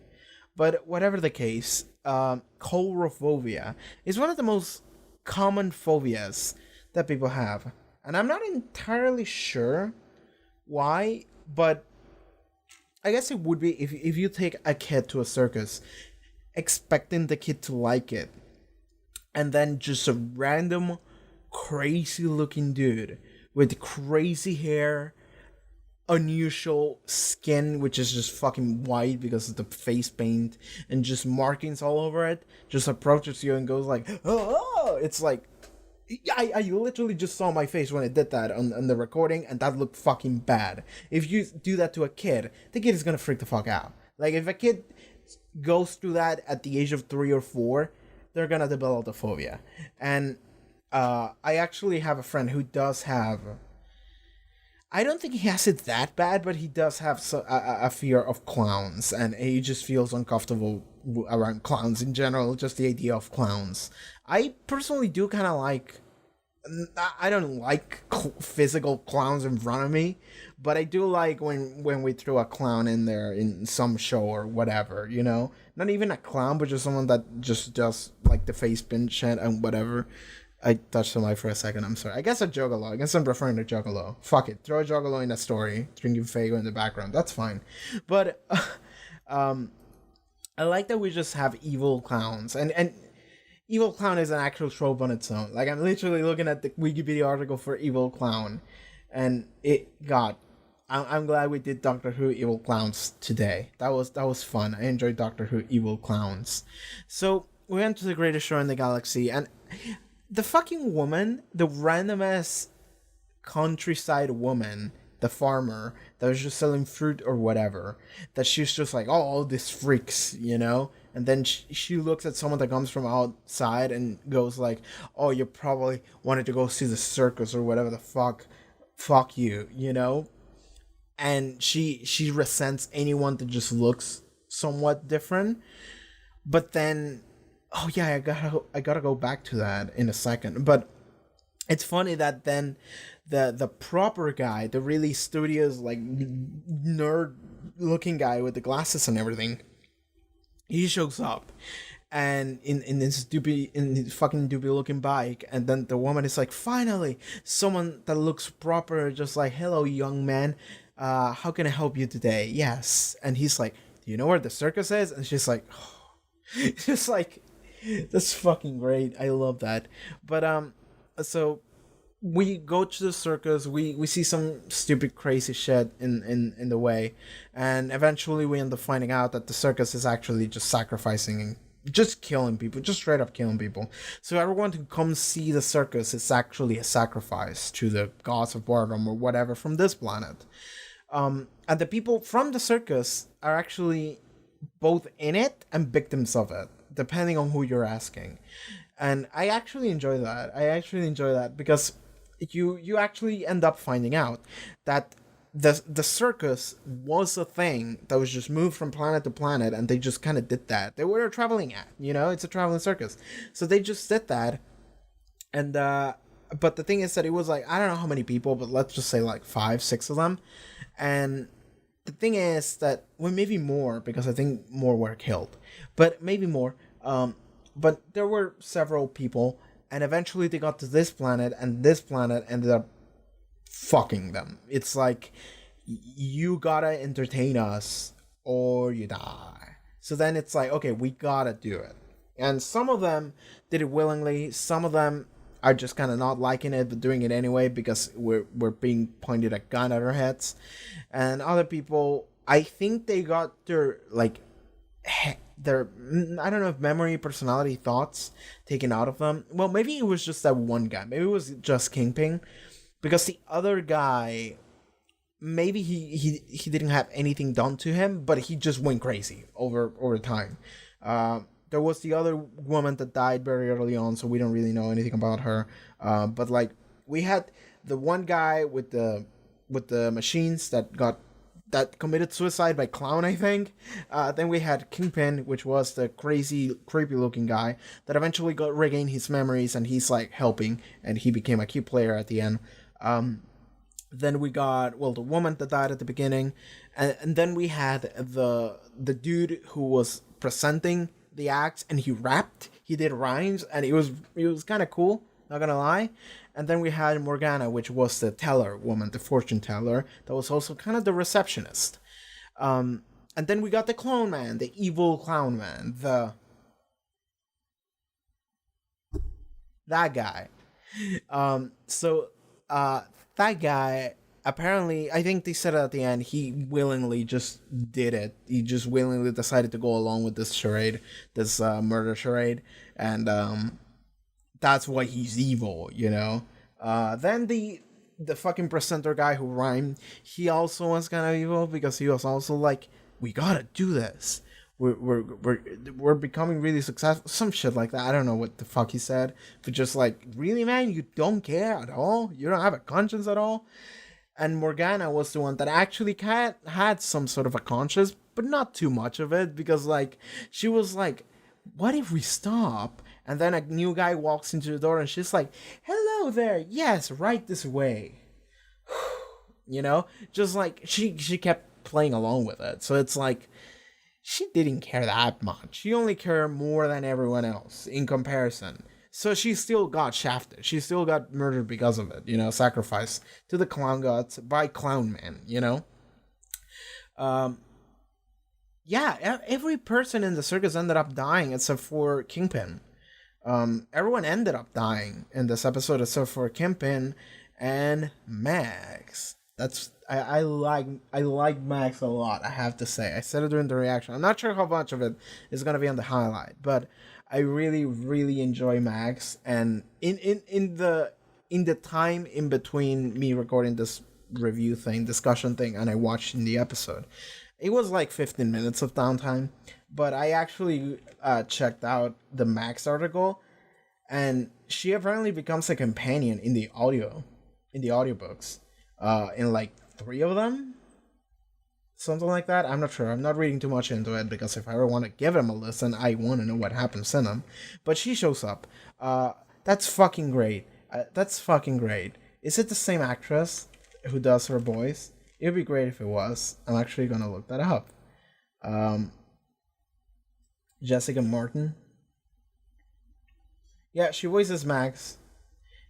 But whatever the case, coulrophobia is one of the most common phobias that people have, and I'm not entirely sure why, but I guess it would be if you take a kid to a circus expecting the kid to like it, and then just a random crazy looking dude with crazy hair, unusual skin, which is just fucking white because of the face paint, and just markings all over it, just approaches you and goes like, oh, it's like, I literally just saw my face when I did that on the recording, and that looked fucking bad. If you do that to a kid, the kid is gonna freak the fuck out. Like, if a kid goes through that at the age of 3 or 4, they're gonna develop a phobia. And I actually have a friend who does have I don't think he has it that bad, but he does have a fear of clowns, and he just feels uncomfortable around clowns in general, just the idea of clowns. I personally do kind of like... I don't like physical clowns in front of me, but I do like when we throw a clown in there in some show or whatever, you know? Not even a clown, but just someone that just does, like, the face pin shit and whatever. I touched the mic for a second, I'm sorry. I guess a Juggalo. I guess I'm referring to Juggalo. Fuck it. Throw a Juggalo in a story, drinking Fago in the background. That's fine. But, I like that we just have evil clowns. And Evil Clown is an actual trope on its own. Like, I'm literally looking at the Wikipedia article for Evil Clown. And I'm glad we did Doctor Who Evil Clowns today. That was fun. I enjoyed Doctor Who Evil Clowns. So, we went to the greatest show in the galaxy, and... the fucking woman, the random ass countryside woman, the farmer that was just selling fruit or whatever, that she's just like, oh, all these freaks, you know? And then she looks at someone that comes from outside and goes like, oh, you probably wanted to go see the circus or whatever the fuck you, you know? And she resents anyone that just looks somewhat different. But then... oh yeah, I gotta go back to that in a second. But it's funny that then the proper guy, the really studious, like, nerd looking guy with the glasses and everything, he shows up and in this fucking doobie looking bike, and then the woman is like, finally someone that looks proper, just like, hello young man, how can I help you today? Yes. And he's like, do you know where the circus is? And she's like, oh. It's just like, that's fucking great. I love that. But so we go to the circus, we see some stupid crazy shit in the way, and eventually we end up finding out that the circus is actually just sacrificing and just killing people, just straight up killing people. So everyone who comes see the circus is actually a sacrifice to the gods of boredom or whatever from this planet. And the people from the circus are actually both in it and victims of it, depending on who you're asking. And I actually enjoy that. Because you actually end up finding out that the circus was a thing that was just moved from planet to planet, and they just kind of did that. They were a traveling act, you know, it's a traveling circus. So they just did that. And but the thing is that it was like, I don't know how many people, but let's just say like 5-6 of them. And the thing is that, well, maybe more, because I think more were killed, but maybe more. But there were several people, and eventually they got to this planet, and this planet ended up fucking them. It's like, you gotta entertain us or you die. So then it's like, okay, we gotta do it. And some of them did it willingly. Some of them are just kind of not liking it, but doing it anyway because we're being pointed a gun at our heads. And other people, I think they got their, like, their, I don't know if memory, personality, thoughts taken out of them. Well, maybe it was just that one guy. Maybe it was just Kingpin. Because the other guy, maybe he didn't have anything done to him, but he just went crazy over time. There was the other woman that died very early on, so we don't really know anything about her. But like, we had the one guy with the machines that committed suicide by clown, I think. Then we had Kingpin, which was the crazy, creepy looking guy that eventually regained his memories, and he's like helping, and he became a key player at the end. Then we got, well, the woman that died at the beginning, and then we had the dude who was presenting the acts, and he rapped, he did rhymes, and it was kind of cool, not gonna lie. And then we had Morgana, which was the teller woman, the fortune teller, that was also kind of the receptionist. And then we got the clone man, the evil clown man, that guy. That guy, apparently, I think they said at the end, he willingly just did it. He just willingly decided to go along with this charade, this murder charade, and that's why he's evil, you know? Then the fucking presenter guy who rhymed, he also was kind of evil, because he was also like, we gotta do this. We're becoming really successful. Some shit like that. I don't know what the fuck he said. But just like, really, man? You don't care at all? You don't have a conscience at all? And Morgana was the one that actually had some sort of a conscience, but not too much of it, because like she was like, what if we stop? And then a new guy walks into the door and she's like, hello there, yes, right this way. You know, just like she kept playing along with it. So it's like she didn't care that much. She only cared more than everyone else in comparison. So she still got shafted. She still got murdered because of it, you know, sacrificed to the clown gods by Clown Man, you know? Yeah, every person in the circus ended up dying except for Kingpin. Everyone ended up dying in this episode except for Kingpin and Max. I like Max a lot, I have to say. I said it during the reaction. I'm not sure how much of it is gonna be on the highlight, but I really, really enjoy Max. And in the time in between me recording this review thing, discussion thing, and I watching the episode, it was like 15 minutes of downtime. But I actually checked out the Max article, and she apparently becomes a companion in the audiobooks. In like 3 of them, something like that. I'm not sure. I'm not reading too much into it, because if I ever want to give them a listen, I want to know what happens in them. But she shows up. That's fucking great. That's fucking great. Is it the same actress who does her voice? It would be great if it was. I'm actually gonna look that up. Jessica Martin. Yeah, she voices Max.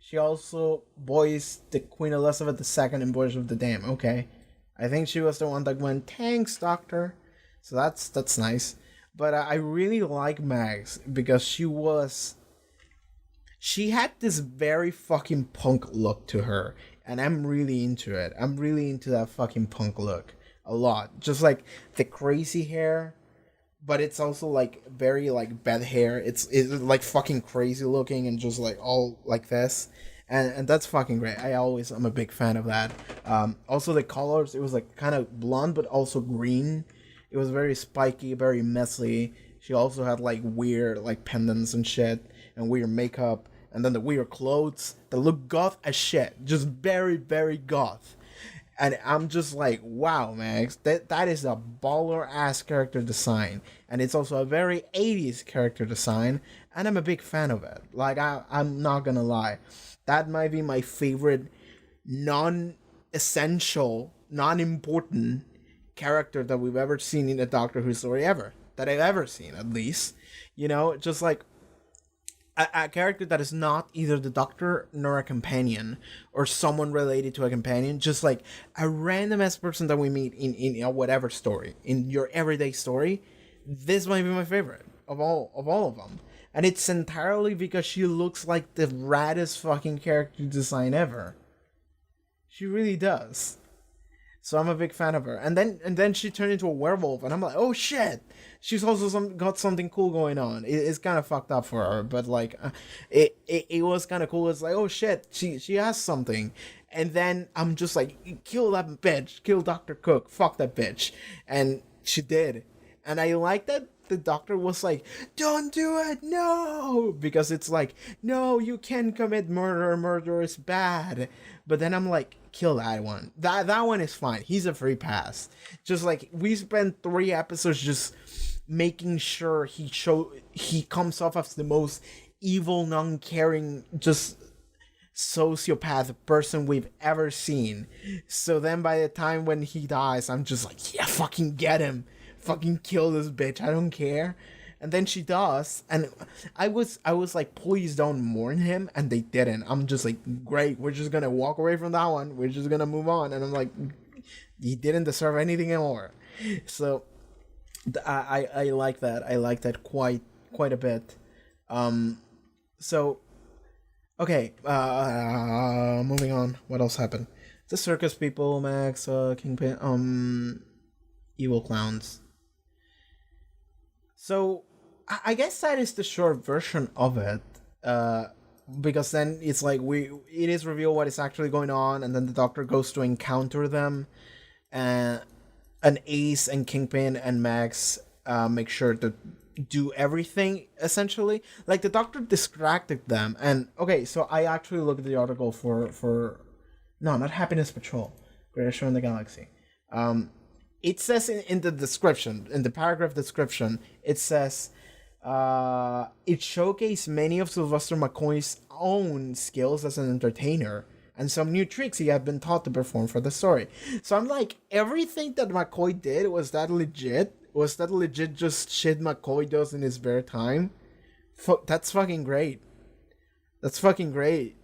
She also voiced the Queen Elizabeth II in Voyage of the Dam. Okay. I think she was the one that went, thanks, Doctor. So that's nice. But I really like Max because she had this very fucking punk look to her. And I'm really into it. I'm really into that fucking punk look. A lot. Just like the crazy hair. But it's also like very like bad hair. It's like fucking crazy looking and just like all like this. And that's fucking great. I'm a big fan of that. Also the colors, it was like kind of blonde but also green. It was very spiky, very messy. She also had like weird like pendants and shit and weird makeup. And then the weird clothes that look goth as shit. Just very, very goth. And I'm just like, wow, Max, that is a baller-ass character design. And it's also a very 80s character design. And I'm a big fan of it. Like, I'm not gonna lie. That might be my favorite non-essential, non-important character that we've ever seen in a Doctor Who story ever. That I've ever seen, at least. You know, just like a character that is not either the Doctor nor a companion or someone related to a companion, just like a random ass person that we meet in a whatever story, in your everyday story. This might be my favorite of all of them, and it's entirely because she looks like the raddest fucking character design ever. She really does. So I'm a big fan of her. And then she turned into a werewolf, and I'm like, oh shit! She's also got something cool going on. It's kind of fucked up for her, but like, it was kind of cool. It's like, oh shit, she has something. And then I'm just like, kill that bitch, kill Dr. Cook, fuck that bitch. And she did. And I like that the Doctor was like, don't do it, no! Because it's like, no, you can't commit murder is bad. But then I'm like, kill that one. That one is fine. He's a free pass. Just like, we spent 3 episodes just making sure he comes off as the most evil, non-caring, just sociopath person we've ever seen. So then by the time when he dies, I'm just like, yeah, fucking get him. Fucking kill this bitch. I don't care. And then she does, and I was like, please don't mourn him, and they didn't. I'm just like, great, we're just gonna walk away from that one. We're just gonna move on. And I'm like, he didn't deserve anything more. So I like that. I like that quite a bit. So okay, moving on. What else happened? The circus people, Max, Kingpin, evil clowns. So I guess that is the short version of it. Because then it's like it is revealed what is actually going on, and then the Doctor goes to encounter them, and Ace and Kingpin and Max make sure to do everything essentially. Like the Doctor distracted them, and okay, so I actually looked at the article for no, not Happiness Patrol. Greatest show in the galaxy. It says in the description, in the paragraph description, it says it showcased many of Sylvester McCoy's own skills as an entertainer and some new tricks he had been taught to perform for the story. So I'm like, everything that McCoy did, was that legit? Was that legit just shit McCoy does in his spare time? That's fucking great. That's fucking great.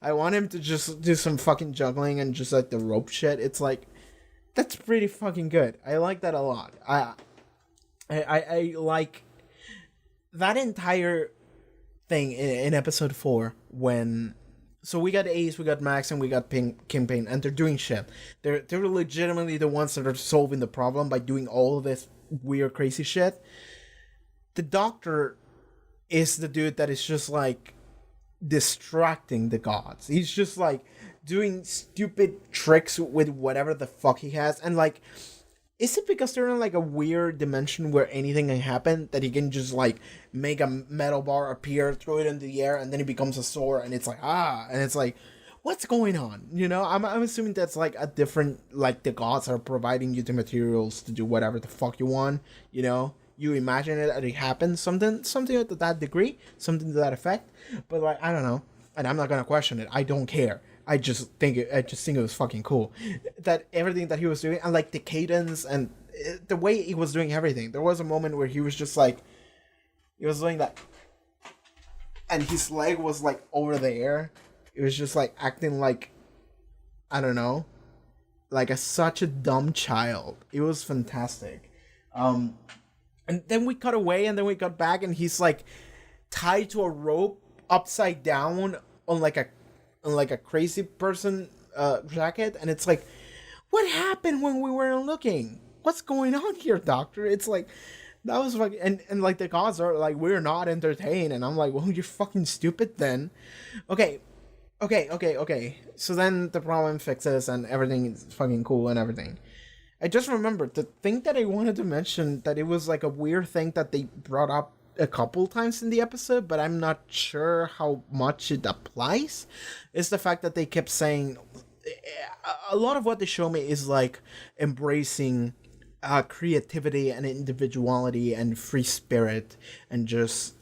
I want him to just do some fucking juggling and just like the rope shit. It's like, that's pretty fucking good. I like that a lot. I like that entire thing in episode 4 when... So we got Ace, we got Max, and we got Kingpin, and they're doing shit. They're legitimately the ones that are solving the problem by doing all of this weird, crazy shit. The Doctor is the dude that is just like distracting the gods. He's just like doing stupid tricks with whatever the fuck he has, and like, is it because they're in like a weird dimension where anything can happen, that he can just like make a metal bar appear, throw it in the air, and then it becomes a sword, and it's like, and it's like, what's going on? You know, I'm assuming that's like a different, like the gods are providing you the materials to do whatever the fuck you want, you know? You imagine it and it happens, something to that degree, something to that effect. But like, I don't know, and I'm not gonna question it. I don't care. I just think it was fucking cool, that everything that he was doing, and like the cadence and the way he was doing everything. There was a moment where he was just like, he was doing that, and his leg was like over the air. It was just like acting like, I don't know, like such a dumb child. It was fantastic. And then we cut away, and then we got back, and he's like tied to a rope upside down on like a crazy person jacket, and it's like, what happened when we weren't looking? What's going on here, Doctor? It's like, that was fucking, and like the gods are like, we're not entertained, and I'm like, well, you're fucking stupid then. Okay. So then the problem fixes, and everything is fucking cool and everything. I just remembered the thing that I wanted to mention, that it was like a weird thing that they brought up a couple times in the episode, but I'm not sure how much it applies, is the fact that they kept saying, a lot of what they show me is like embracing creativity and individuality and free spirit, and just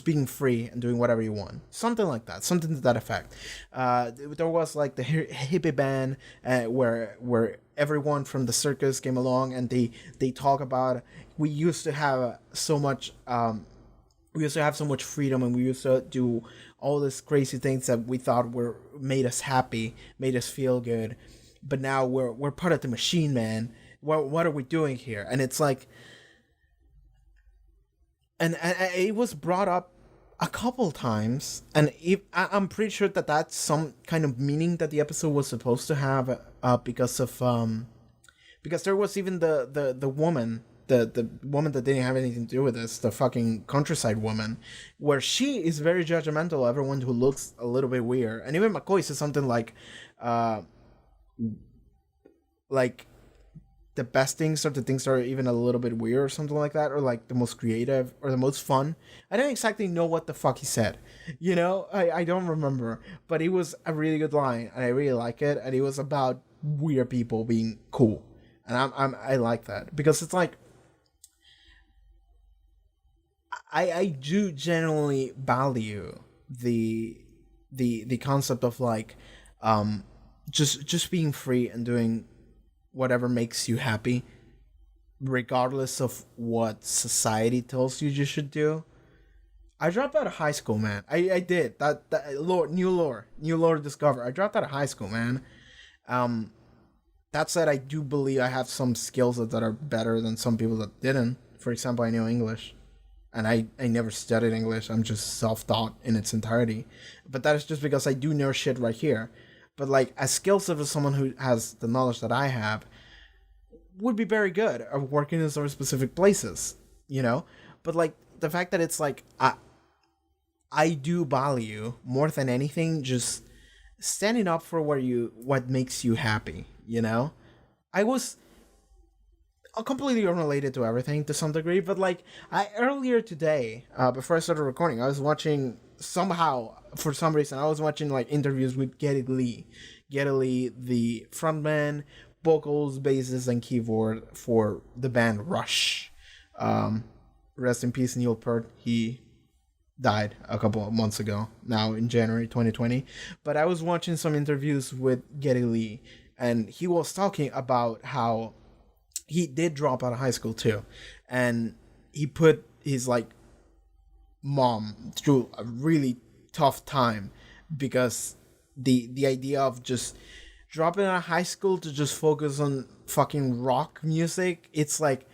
being free and doing whatever you want, something like that, something to that effect. There was like the hippie band where everyone from the circus came along, and they talk about, we used to have so much freedom, and we used to do all these crazy things that we thought made us happy, made us feel good, but now we're part of the machine, man. What are we doing here? And it's like, and it was brought up a couple times, and I'm pretty sure that that's some kind of meaning that the episode was supposed to have, because there was even the woman, the woman that didn't have anything to do with this, the fucking countryside woman, where she is very judgmental of everyone who looks a little bit weird, and even McCoy says something like the best things are the things that are even a little bit weird, or something like that, or like the most creative or the most fun. I don't exactly know what the fuck he said, you know, I don't remember, but it was a really good line, and I really like it, and it was about weird people being cool, and I like that, because it's like, I do generally value the concept of like just being free and doing whatever makes you happy, regardless of what society tells you should do. I dropped out of high school, man. I did that new lore to discover. I dropped out of high school, man. That said, I do believe I have some skills that are better than some people that didn't. For example, I know English, and I never studied English. I'm just self-taught in its entirety. But that is just because I do know shit right here. But like, a skill set of someone who has the knowledge that I have would be very good at working in some specific places, you know? But like, the fact that it's like, I do value more than anything just standing up for what makes you happy, you know? I was completely unrelated to everything to some degree, but like, earlier today, before I started recording, I was watching, somehow, for some reason, I was watching like interviews with Geddy Lee. Geddy Lee, the frontman, vocals, basses, and keyboard for the band Rush. Rest in peace, Neil Peart. He died a couple of months ago, now in January 2020. But I was watching some interviews with Geddy Lee, and he was talking about how he did drop out of high school too, and he put his like mom through a really tough time because the idea of just dropping out of high school to just focus on fucking rock music, it's like,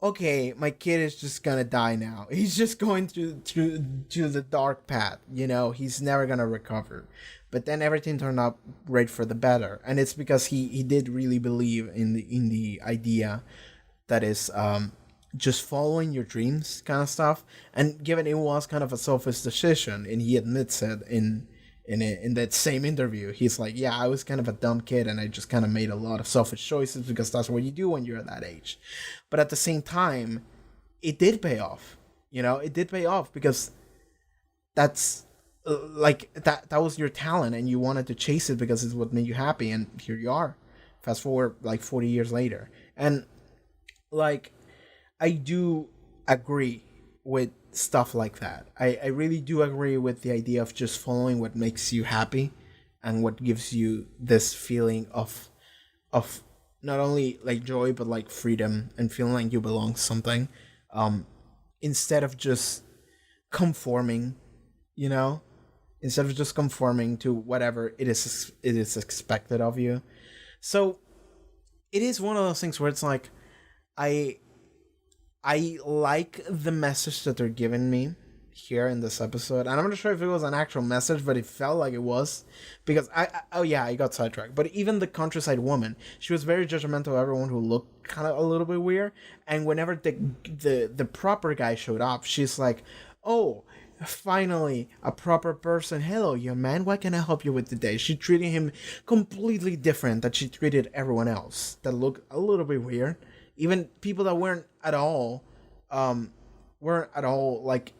okay, my kid is just gonna die now. He's just going through the dark path, you know, he's never gonna recover. But then everything turned out great for the better. And it's because he did really believe in the idea that is just following your dreams kind of stuff. And given it was kind of a selfish decision, and he admits it in that same interview, he's like, yeah, I was kind of a dumb kid and I just kind of made a lot of selfish choices because that's what you do when you're at that age. But at the same time, it did pay off. You know, it did pay off because that's like that was your talent and you wanted to chase it because it's what made you happy, and here you are. Fast forward like 40 years later. And like, I do agree with stuff like that. I really do agree with the idea of just following what makes you happy and what gives you this feeling of not only like joy but like freedom and feeling like you belong to something, instead of just conforming, you know, instead of just conforming to whatever it is expected of you. So it is one of those things where it's like, I like the message that they're giving me here in this episode. And I'm not sure if it was an actual message, but it felt like it was. Because I got sidetracked. But even the countryside woman, she was very judgmental of everyone who looked kind of a little bit weird. And whenever the proper guy showed up, she's like, oh, finally, a proper person. Hello, young man. What can I help you with today? She treated him completely different that she treated everyone else that looked a little bit weird. Even people that weren't at all like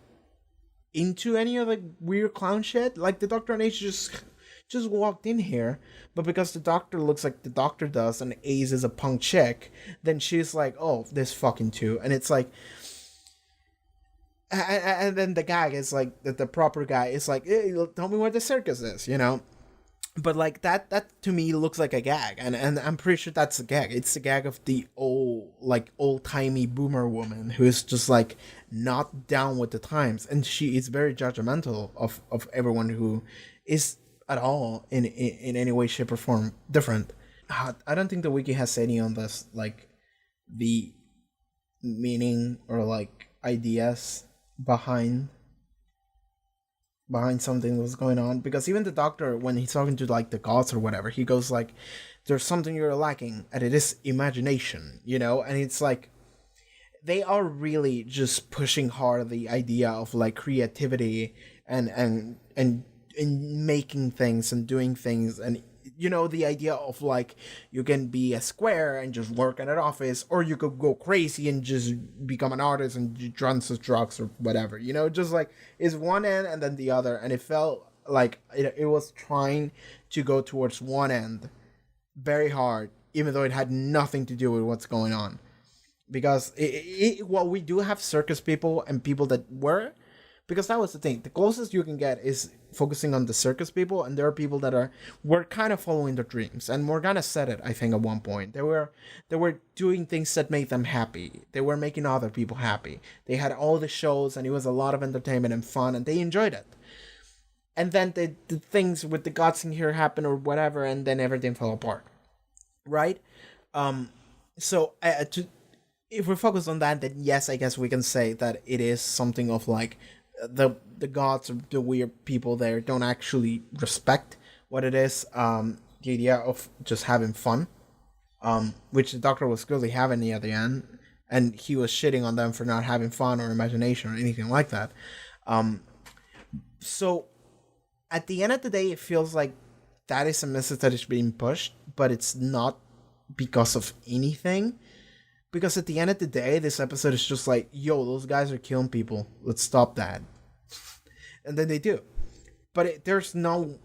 into any of the weird clown shit. Like the Doctor and Ace just walked in here, but because the Doctor looks like the Doctor does and Ace is a punk chick, then she's like, oh, this fucking too. And it's like, and then the gag is like the proper guy is like, hey, tell me where the circus is, you know. But like that to me looks like a gag, and I'm pretty sure that's the gag. It's the gag of the old-timey boomer woman who is just like not down with the times, and she is very judgmental of everyone who is at all in any way, shape, or form different. I don't think the wiki has any on this, like the meaning or like ideas behind something that was going on, because even the Doctor, when he's talking to like the gods or whatever, he goes like, there's something you're lacking and it is imagination, you know. And it's like they are really just pushing hard the idea of like creativity and making things and doing things, and you know, the idea of like you can be a square and just work in an office, or you could go crazy and just become an artist and run some drugs or whatever, you know. Just like it's one end and then the other, and it felt like it was trying to go towards one end very hard, even though it had nothing to do with what's going on. Because while we do have circus people and people that were, because that was the thing, the closest you can get is focusing on the circus people, and there are people that were kind of following their dreams. And Morgana said it, I think, at one point. They were doing things that made them happy. They were making other people happy. They had all the shows, and it was a lot of entertainment and fun, and they enjoyed it. And then the things with the gods in here happened or whatever, and then everything fell apart, right? So if we're focused on that, then yes, I guess we can say that it is something of like the gods or the weird people there don't actually respect what it is, the idea of just having fun, which the Doctor was clearly having at the end, and he was shitting on them for not having fun or imagination or anything like that. So at the end of the day, it feels like that is a message that is being pushed, but it's not because of anything. Because at the end of the day, this episode is just like, yo, those guys are killing people. Let's stop that. And then they do. But there's no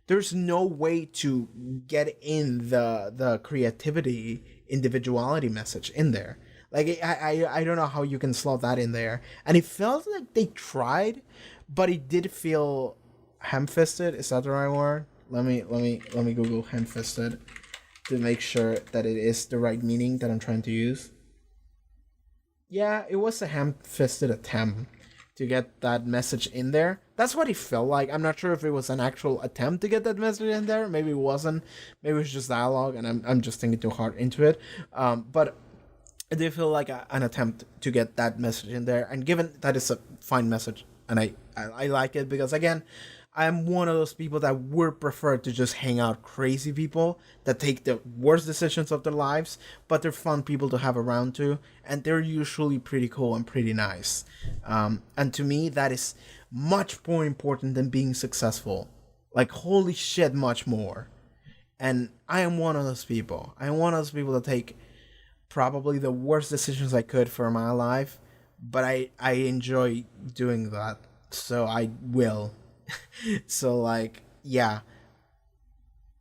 there's no way to get in the creativity, individuality message in there. Like I don't know how you can slot that in there. And it felt like they tried, but it did feel ham-fisted. Is that the right word? Let me Google ham-fisted to make sure that it is the right meaning that I'm trying to use. Yeah, it was a ham-fisted attempt to get that message in there. That's what it felt like. I'm not sure if it was an actual attempt to get that message in there. Maybe it wasn't. Maybe it was just dialogue, and I'm just thinking too hard into it. But it did feel like an attempt to get that message in there. And given that it's a fine message, and I like it because, again, I'm one of those people that would prefer to just hang out crazy people that take the worst decisions of their lives, but they're fun people to have around too, and they're usually pretty cool and pretty nice. And to me, that is much more important than being successful. Like, holy shit, much more. And I am one of those people. I am one of those people that take probably the worst decisions I could for my life, but I enjoy doing that, so I will. So, like, yeah.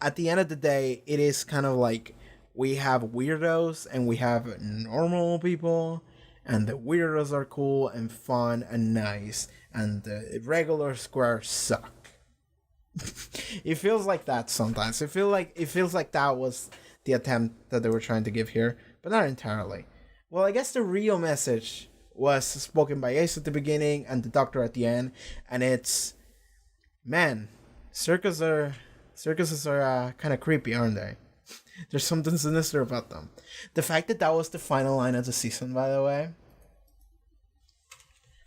At the end of the day, it is kind of like we have weirdos and we have normal people, and the weirdos are cool and fun and nice, and the regular squares suck. It feels like that sometimes. It feels like that was the attempt that they were trying to give here, but not entirely. Well, I guess the real message was spoken by Ace at the beginning and the Doctor at the end, and it's, man, circuses are kind of creepy, aren't they? There's something sinister about them. The fact that was the final line of the season, by the way.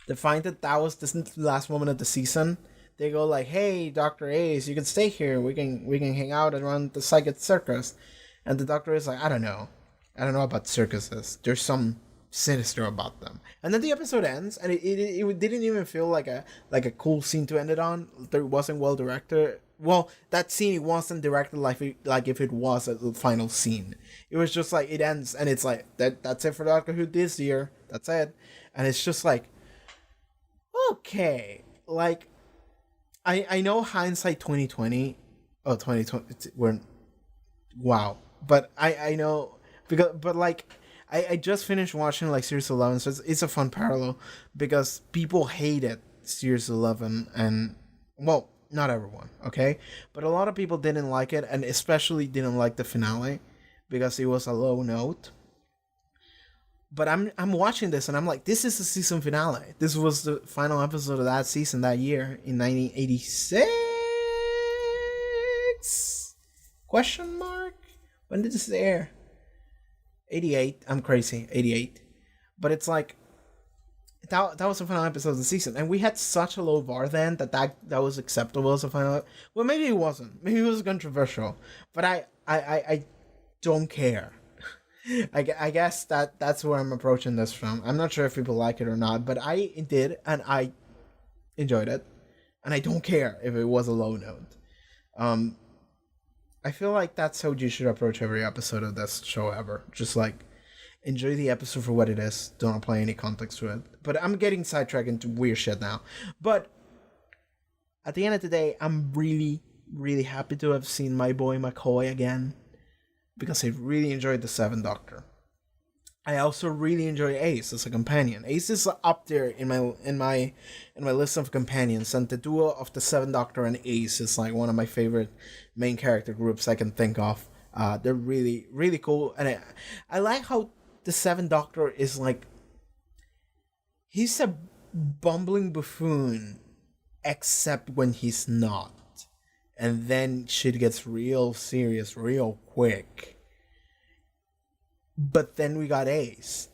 The fact that was the last moment of the season. They go like, "Hey, Dr. Ace, you can stay here. We can hang out around the Psychic Circus." And the Doctor is like, I don't know about circuses. There's some sinister about them. And then the episode ends, and it didn't even feel like a cool scene to end it on. It wasn't well directed. Well, that scene, it wasn't directed like if it was a final scene. It was just like, it ends, and it's like, that's it for Doctor Who this year. That's it. And it's just like, okay. Like, I know hindsight 2020. Oh, 2020. Wow. But I know, but like, I just finished watching like Series 11, so it's a fun parallel, because people hated Series 11, and, well, not everyone, okay? But a lot of people didn't like it, and especially didn't like the finale, because it was a low note. But I'm watching this, and I'm like, this is the season finale. This was the final episode of that season that year, in 1986? Question mark? When did this air? 88. I'm crazy. 88. But it's like, that was the final episode of the season, and we had such a low bar then that was acceptable as a final. Well, maybe it wasn't. Maybe it was controversial, but I don't care. I guess that's where I'm approaching this from. I'm not sure if people like it or not, but I did, and I enjoyed it, and I don't care if it was a low note. I feel like that's how you should approach every episode of this show ever. Just like, enjoy the episode for what it is. Don't apply any context to it. But I'm getting sidetracked into weird shit now. But at the end of the day, I'm really, really happy to have seen my boy McCoy again, because I really enjoyed the Seventh Doctor. I also really enjoy Ace as a companion. Ace is up there in my list of companions, and the duo of the Seventh Doctor and Ace is like one of my favorite main character groups I can think of. They're really, really cool, and I like how the Seventh Doctor is like, he's a bumbling buffoon, except when he's not, and then shit gets real serious real quick. But then we got Ace.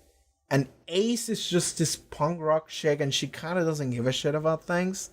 And Ace is just this punk rock chick, and she kind of doesn't give a shit about things.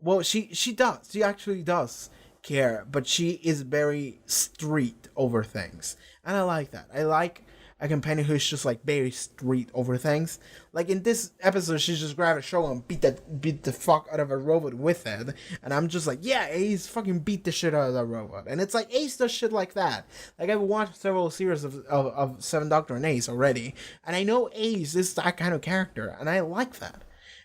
Well, she does. She actually does care, but she is very street over things. And I like that. I like a companion who's just like very street over things. Like in this episode, she just grabbed a shovel and beat the fuck out of a robot with it. And I'm just like, yeah, Ace fucking beat the shit out of that robot. And it's like, Ace does shit like that. Like, I've watched several series of Seventh Doctor and Ace already, and I know Ace is that kind of character, and I like that.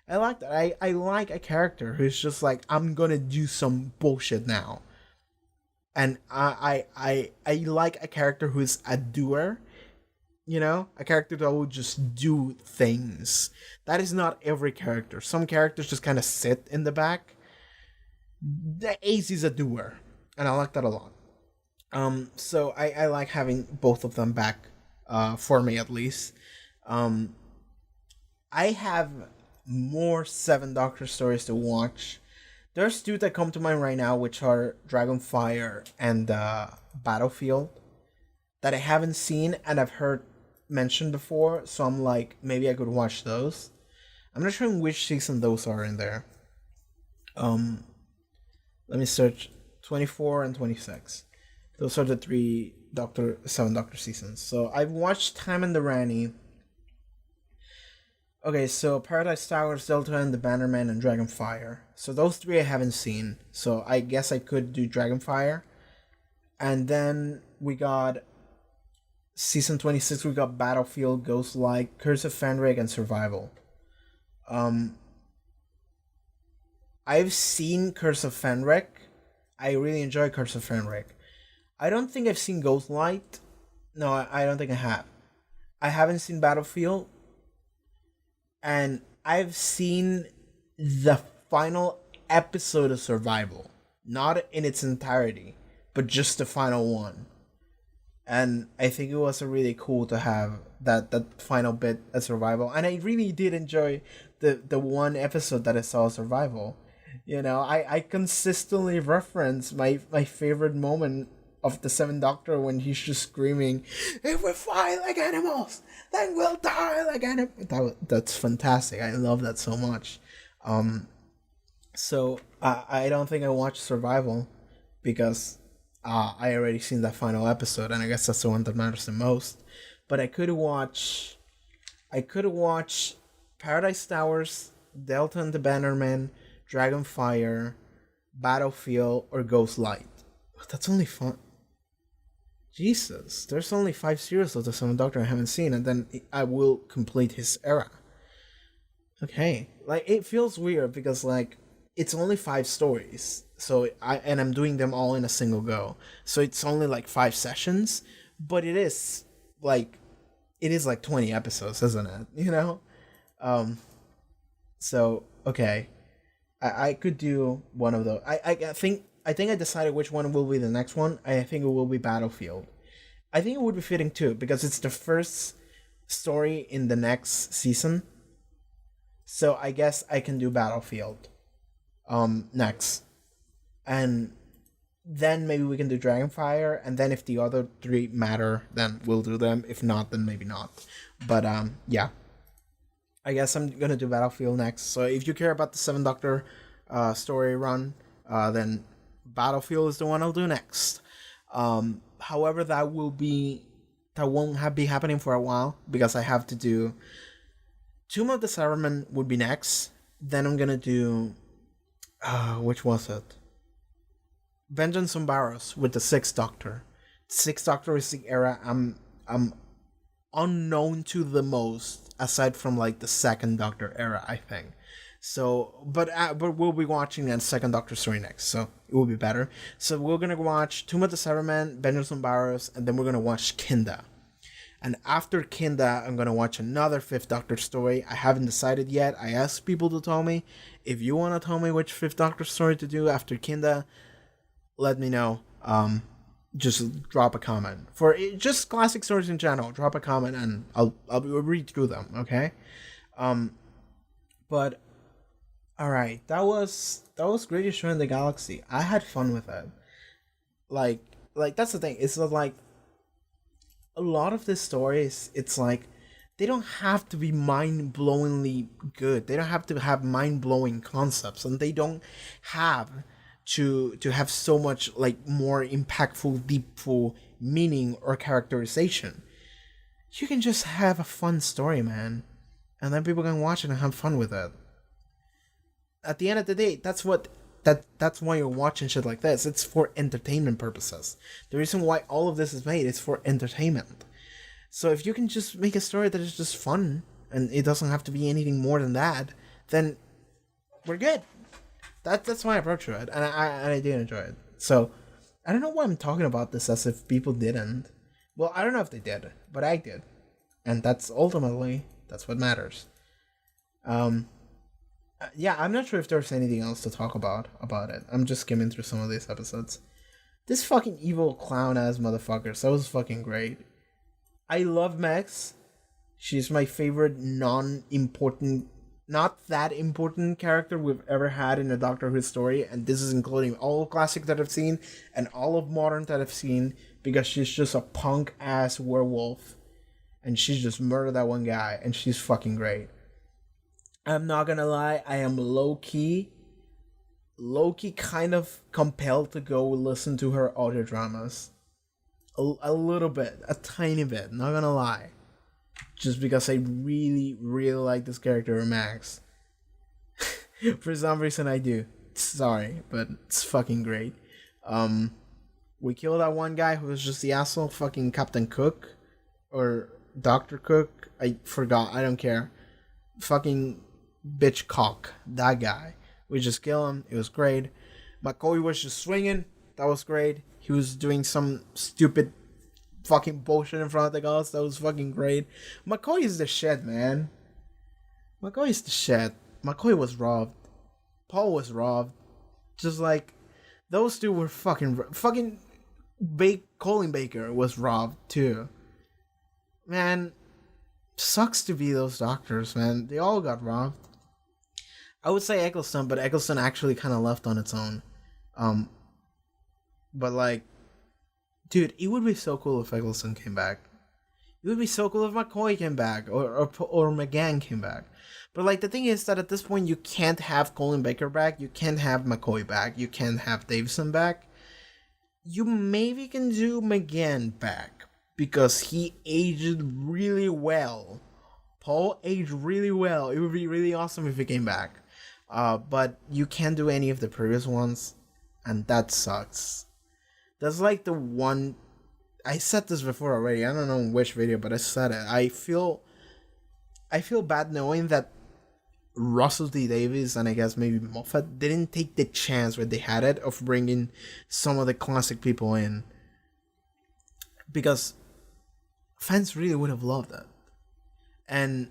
I like a character who's just like, I'm gonna do some bullshit now. and I like a character who's a doer. You know, a character that will just do things. That is not every character. Some characters just kind of sit in the back. The Ace is a doer, and I like that a lot. So I like having both of them back, for me at least. I have more Seven Doctor stories to watch. There's two that come to mind right now, which are Dragonfire and Battlefield, that I haven't seen and I've heard mentioned before. So I'm like, maybe I could watch those. I'm not sure in which season those are in there. Let me search 24 and 26. Those are the Seven Doctor seasons. So I've watched Time and the Rani. Okay, so Paradise Towers, Delta and the Bannerman, and Dragonfire. So those three I haven't seen. So I guess I could do Dragonfire. And then we got season 26, we got Battlefield, Ghostlight, Curse of Fenric, and Survival. I've seen Curse of Fenric. I really enjoy Curse of Fenric. I don't think I've seen Ghostlight. No, I don't think I have. I haven't seen Battlefield. And I've seen the final episode of Survival. Not in its entirety, but just the final one. And I think it was really cool to have that final bit of Survival. And I really did enjoy the one episode that I saw of Survival. You know, I consistently reference my favorite moment of the Seventh Doctor when he's just screaming, "If we fight like animals, then we'll die like animals." That's fantastic. I love that so much. So I don't think I watched Survival because I already seen that final episode, and I guess that's the one that matters the most. But I could watch Paradise Towers, Delta and the Bannerman, Dragonfire, Battlefield, or Ghostlight. But that's only fun. Jesus, there's only 5 series of the Seventh Doctor I haven't seen, and then I will complete his era. Okay, like it feels weird because like it's only 5 stories, so I'm doing them all in a single go. So it's only like 5 sessions, but it is like 20 episodes, isn't it? You know, so okay, I could do one of those. I think I decided which one will be the next one. I think it will be Battlefield. I think it would be fitting too because it's the first story in the next season. So I guess I can do Battlefield next. And then maybe we can do Dragonfire, and then if the other 3 matter, then we'll do them. If not, then maybe not. But yeah. I guess I'm gonna do Battlefield next. So if you care about the Seventh Doctor story run, then Battlefield is the one I'll do next. However, that won't be happening for a while because I have to do Tomb of the Cybermen would be next. Then I'm gonna do which was it? Vengeance on Barrows with the Sixth Doctor. Sixth Doctor is the era I'm unknown to the most, aside from like the Second Doctor era, I think. So, but we'll be watching that Second Doctor story next, so it will be better. So we're gonna watch Tomb of the Cybermen, Vengeance on Barrows, and then we're gonna watch Kinda. And after Kinda, I'm gonna watch another Fifth Doctor story. I haven't decided yet. I asked people to tell me. If you wanna tell me which Fifth Doctor story to do after Kinda, let me know. Just drop a comment for just classic stories in general. Drop a comment and I'll read through them. Okay. But all right, that was Greatest Show in the Galaxy. I had fun with it. Like that's the thing. It's like a lot of the stories. It's like they don't have to be mind-blowingly good. They don't have to have mind-blowing concepts, and they don't have to have so much like more impactful, deepful meaning or characterization. You can just have a fun story, man, and then people can watch it and have fun with it. At the end of the day, that's why you're watching shit like this. It's for entertainment purposes. The reason why all of this is made is for entertainment. So if you can just make a story that is just fun and it doesn't have to be anything more than that, then we're good. That's my approach to it, and I did enjoy it. So I don't know why I'm talking about this as if people didn't. Well, I don't know if they did, but I did. And that's what matters. Yeah, I'm not sure if there's anything else to talk about it. I'm just skimming through some of these episodes. This fucking evil clown ass motherfucker, that was fucking great. I love Max. She's my favorite not that important character we've ever had in a Doctor Who story, and this is including all classic that I've seen and all of modern that I've seen, because she's just a punk ass werewolf, and she's just murdered that one guy, and she's fucking great. I'm not gonna lie, I am low-key kind of compelled to go listen to her audio dramas. A little bit, a tiny bit, not gonna lie. Just because I really, really like this character, Max. For some reason I do. Sorry, but it's fucking great. We killed that one guy who was just the asshole, fucking Captain Cook. Or Dr. Cook. I forgot, I don't care. Fucking bitch cock, that guy. We just kill him, it was great. McCoy was just swinging, that was great. He was doing some stupid fucking bullshit in front of the girls, that was fucking great. McCoy is the shit, man. McCoy is the shit. McCoy was robbed. Paul was robbed. Just like, those two were fucking Colin Baker was robbed too. Man, sucks to be those doctors, man. They all got robbed. I would say Eccleston, but Eccleston actually kind of left on its own. But like, dude, it would be so cool if Eccleston came back. It would be so cool if McCoy came back, or McGann came back. But like, the thing is that at this point, you can't have Colin Baker back, you can't have McCoy back, you can't have Davison back. You maybe can do McGann back, because he aged really well. Paul aged really well. It would be really awesome if he came back. But you can't do any of the previous ones, and that sucks. That's like the one... I said this before already, I don't know in which video, but I said it. I feel bad knowing that Russell T Davies and I guess maybe Moffat didn't take the chance where they had it of bringing some of the classic people in. Because fans really would have loved it. And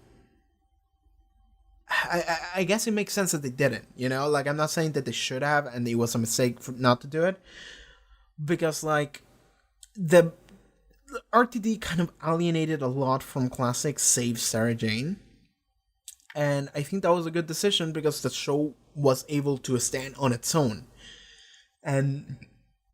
I guess it makes sense that they didn't, you know? Like, I'm not saying that they should have and it was a mistake not to do it. Because, like, the RTD kind of alienated a lot from classics, save Sarah Jane. And I think that was a good decision because the show was able to stand on its own. And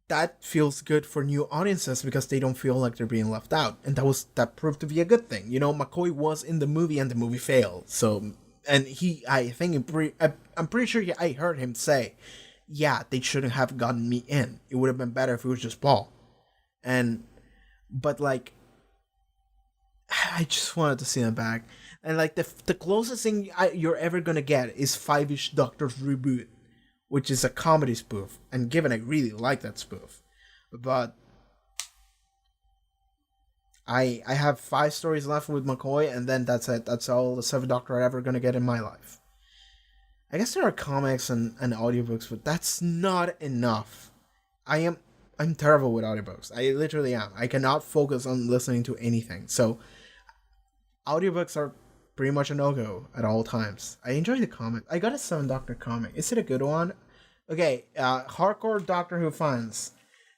that feels good for new audiences because they don't feel like they're being left out. And that proved to be a good thing. You know, McCoy was in the movie and the movie failed. So, and I'm pretty sure I heard him say, yeah, they shouldn't have gotten me in. It would have been better if it was just Paul. But like, I just wanted to see them back. And like, the closest thing you're ever gonna get is Five-ish Doctors Reboot, which is a comedy spoof. And given I really like that spoof. But I have 5 stories left with McCoy, and then that's it. That's all the 7th Doctor I'm ever gonna get in my life. I guess there are comics and audiobooks, but that's not enough. I'm terrible with audiobooks. I literally am. I cannot focus on listening to anything. So audiobooks are pretty much a no-go at all times. I enjoy the comic. I got a 7th Doctor comic. Is it a good one? Okay, hardcore Doctor Who fans,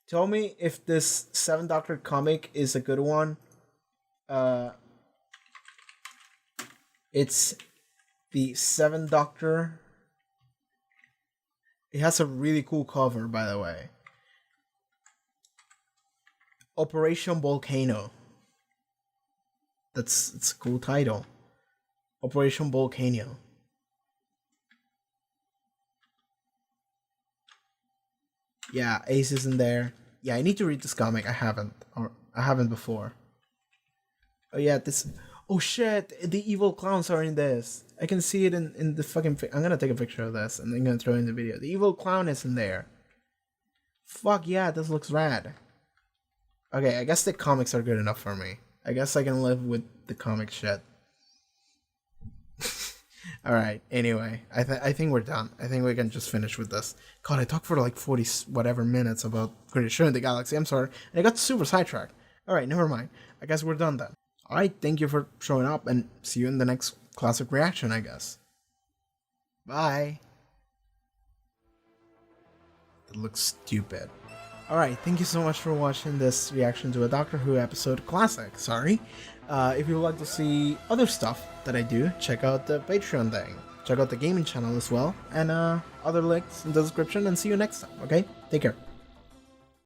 tell me if this 7th Doctor comic is a good one. It's the 7th Doctor. It has a really cool cover, by the way. Operation Volcano. It's a cool title. Operation Volcano. Yeah, Ace is in there. Yeah, I need to read this comic. I haven't before. Oh yeah, this. Oh shit! The evil clowns are in this. I can see it in the fucking. I'm gonna take a picture of this and then gonna throw it in the video. The evil clown is in there. Fuck yeah, this looks rad. Okay, I guess the comics are good enough for me. I guess I can live with the comic shit. All right. Anyway, I think we're done. I think we can just finish with this. God, I talked for like 40 whatever minutes about Greatest Show in the Galaxy. I'm sorry. And I got super sidetracked. All right, never mind. I guess we're done then. All right. Thank you for showing up, and see you in the next classic reaction, I guess. Bye. It looks stupid. Alright, thank you so much for watching this reaction to a Doctor Who episode classic, sorry. If you would like to see other stuff that I do, check out the Patreon thing. Check out the gaming channel as well, and other links in the description, and see you next time, okay? Take care.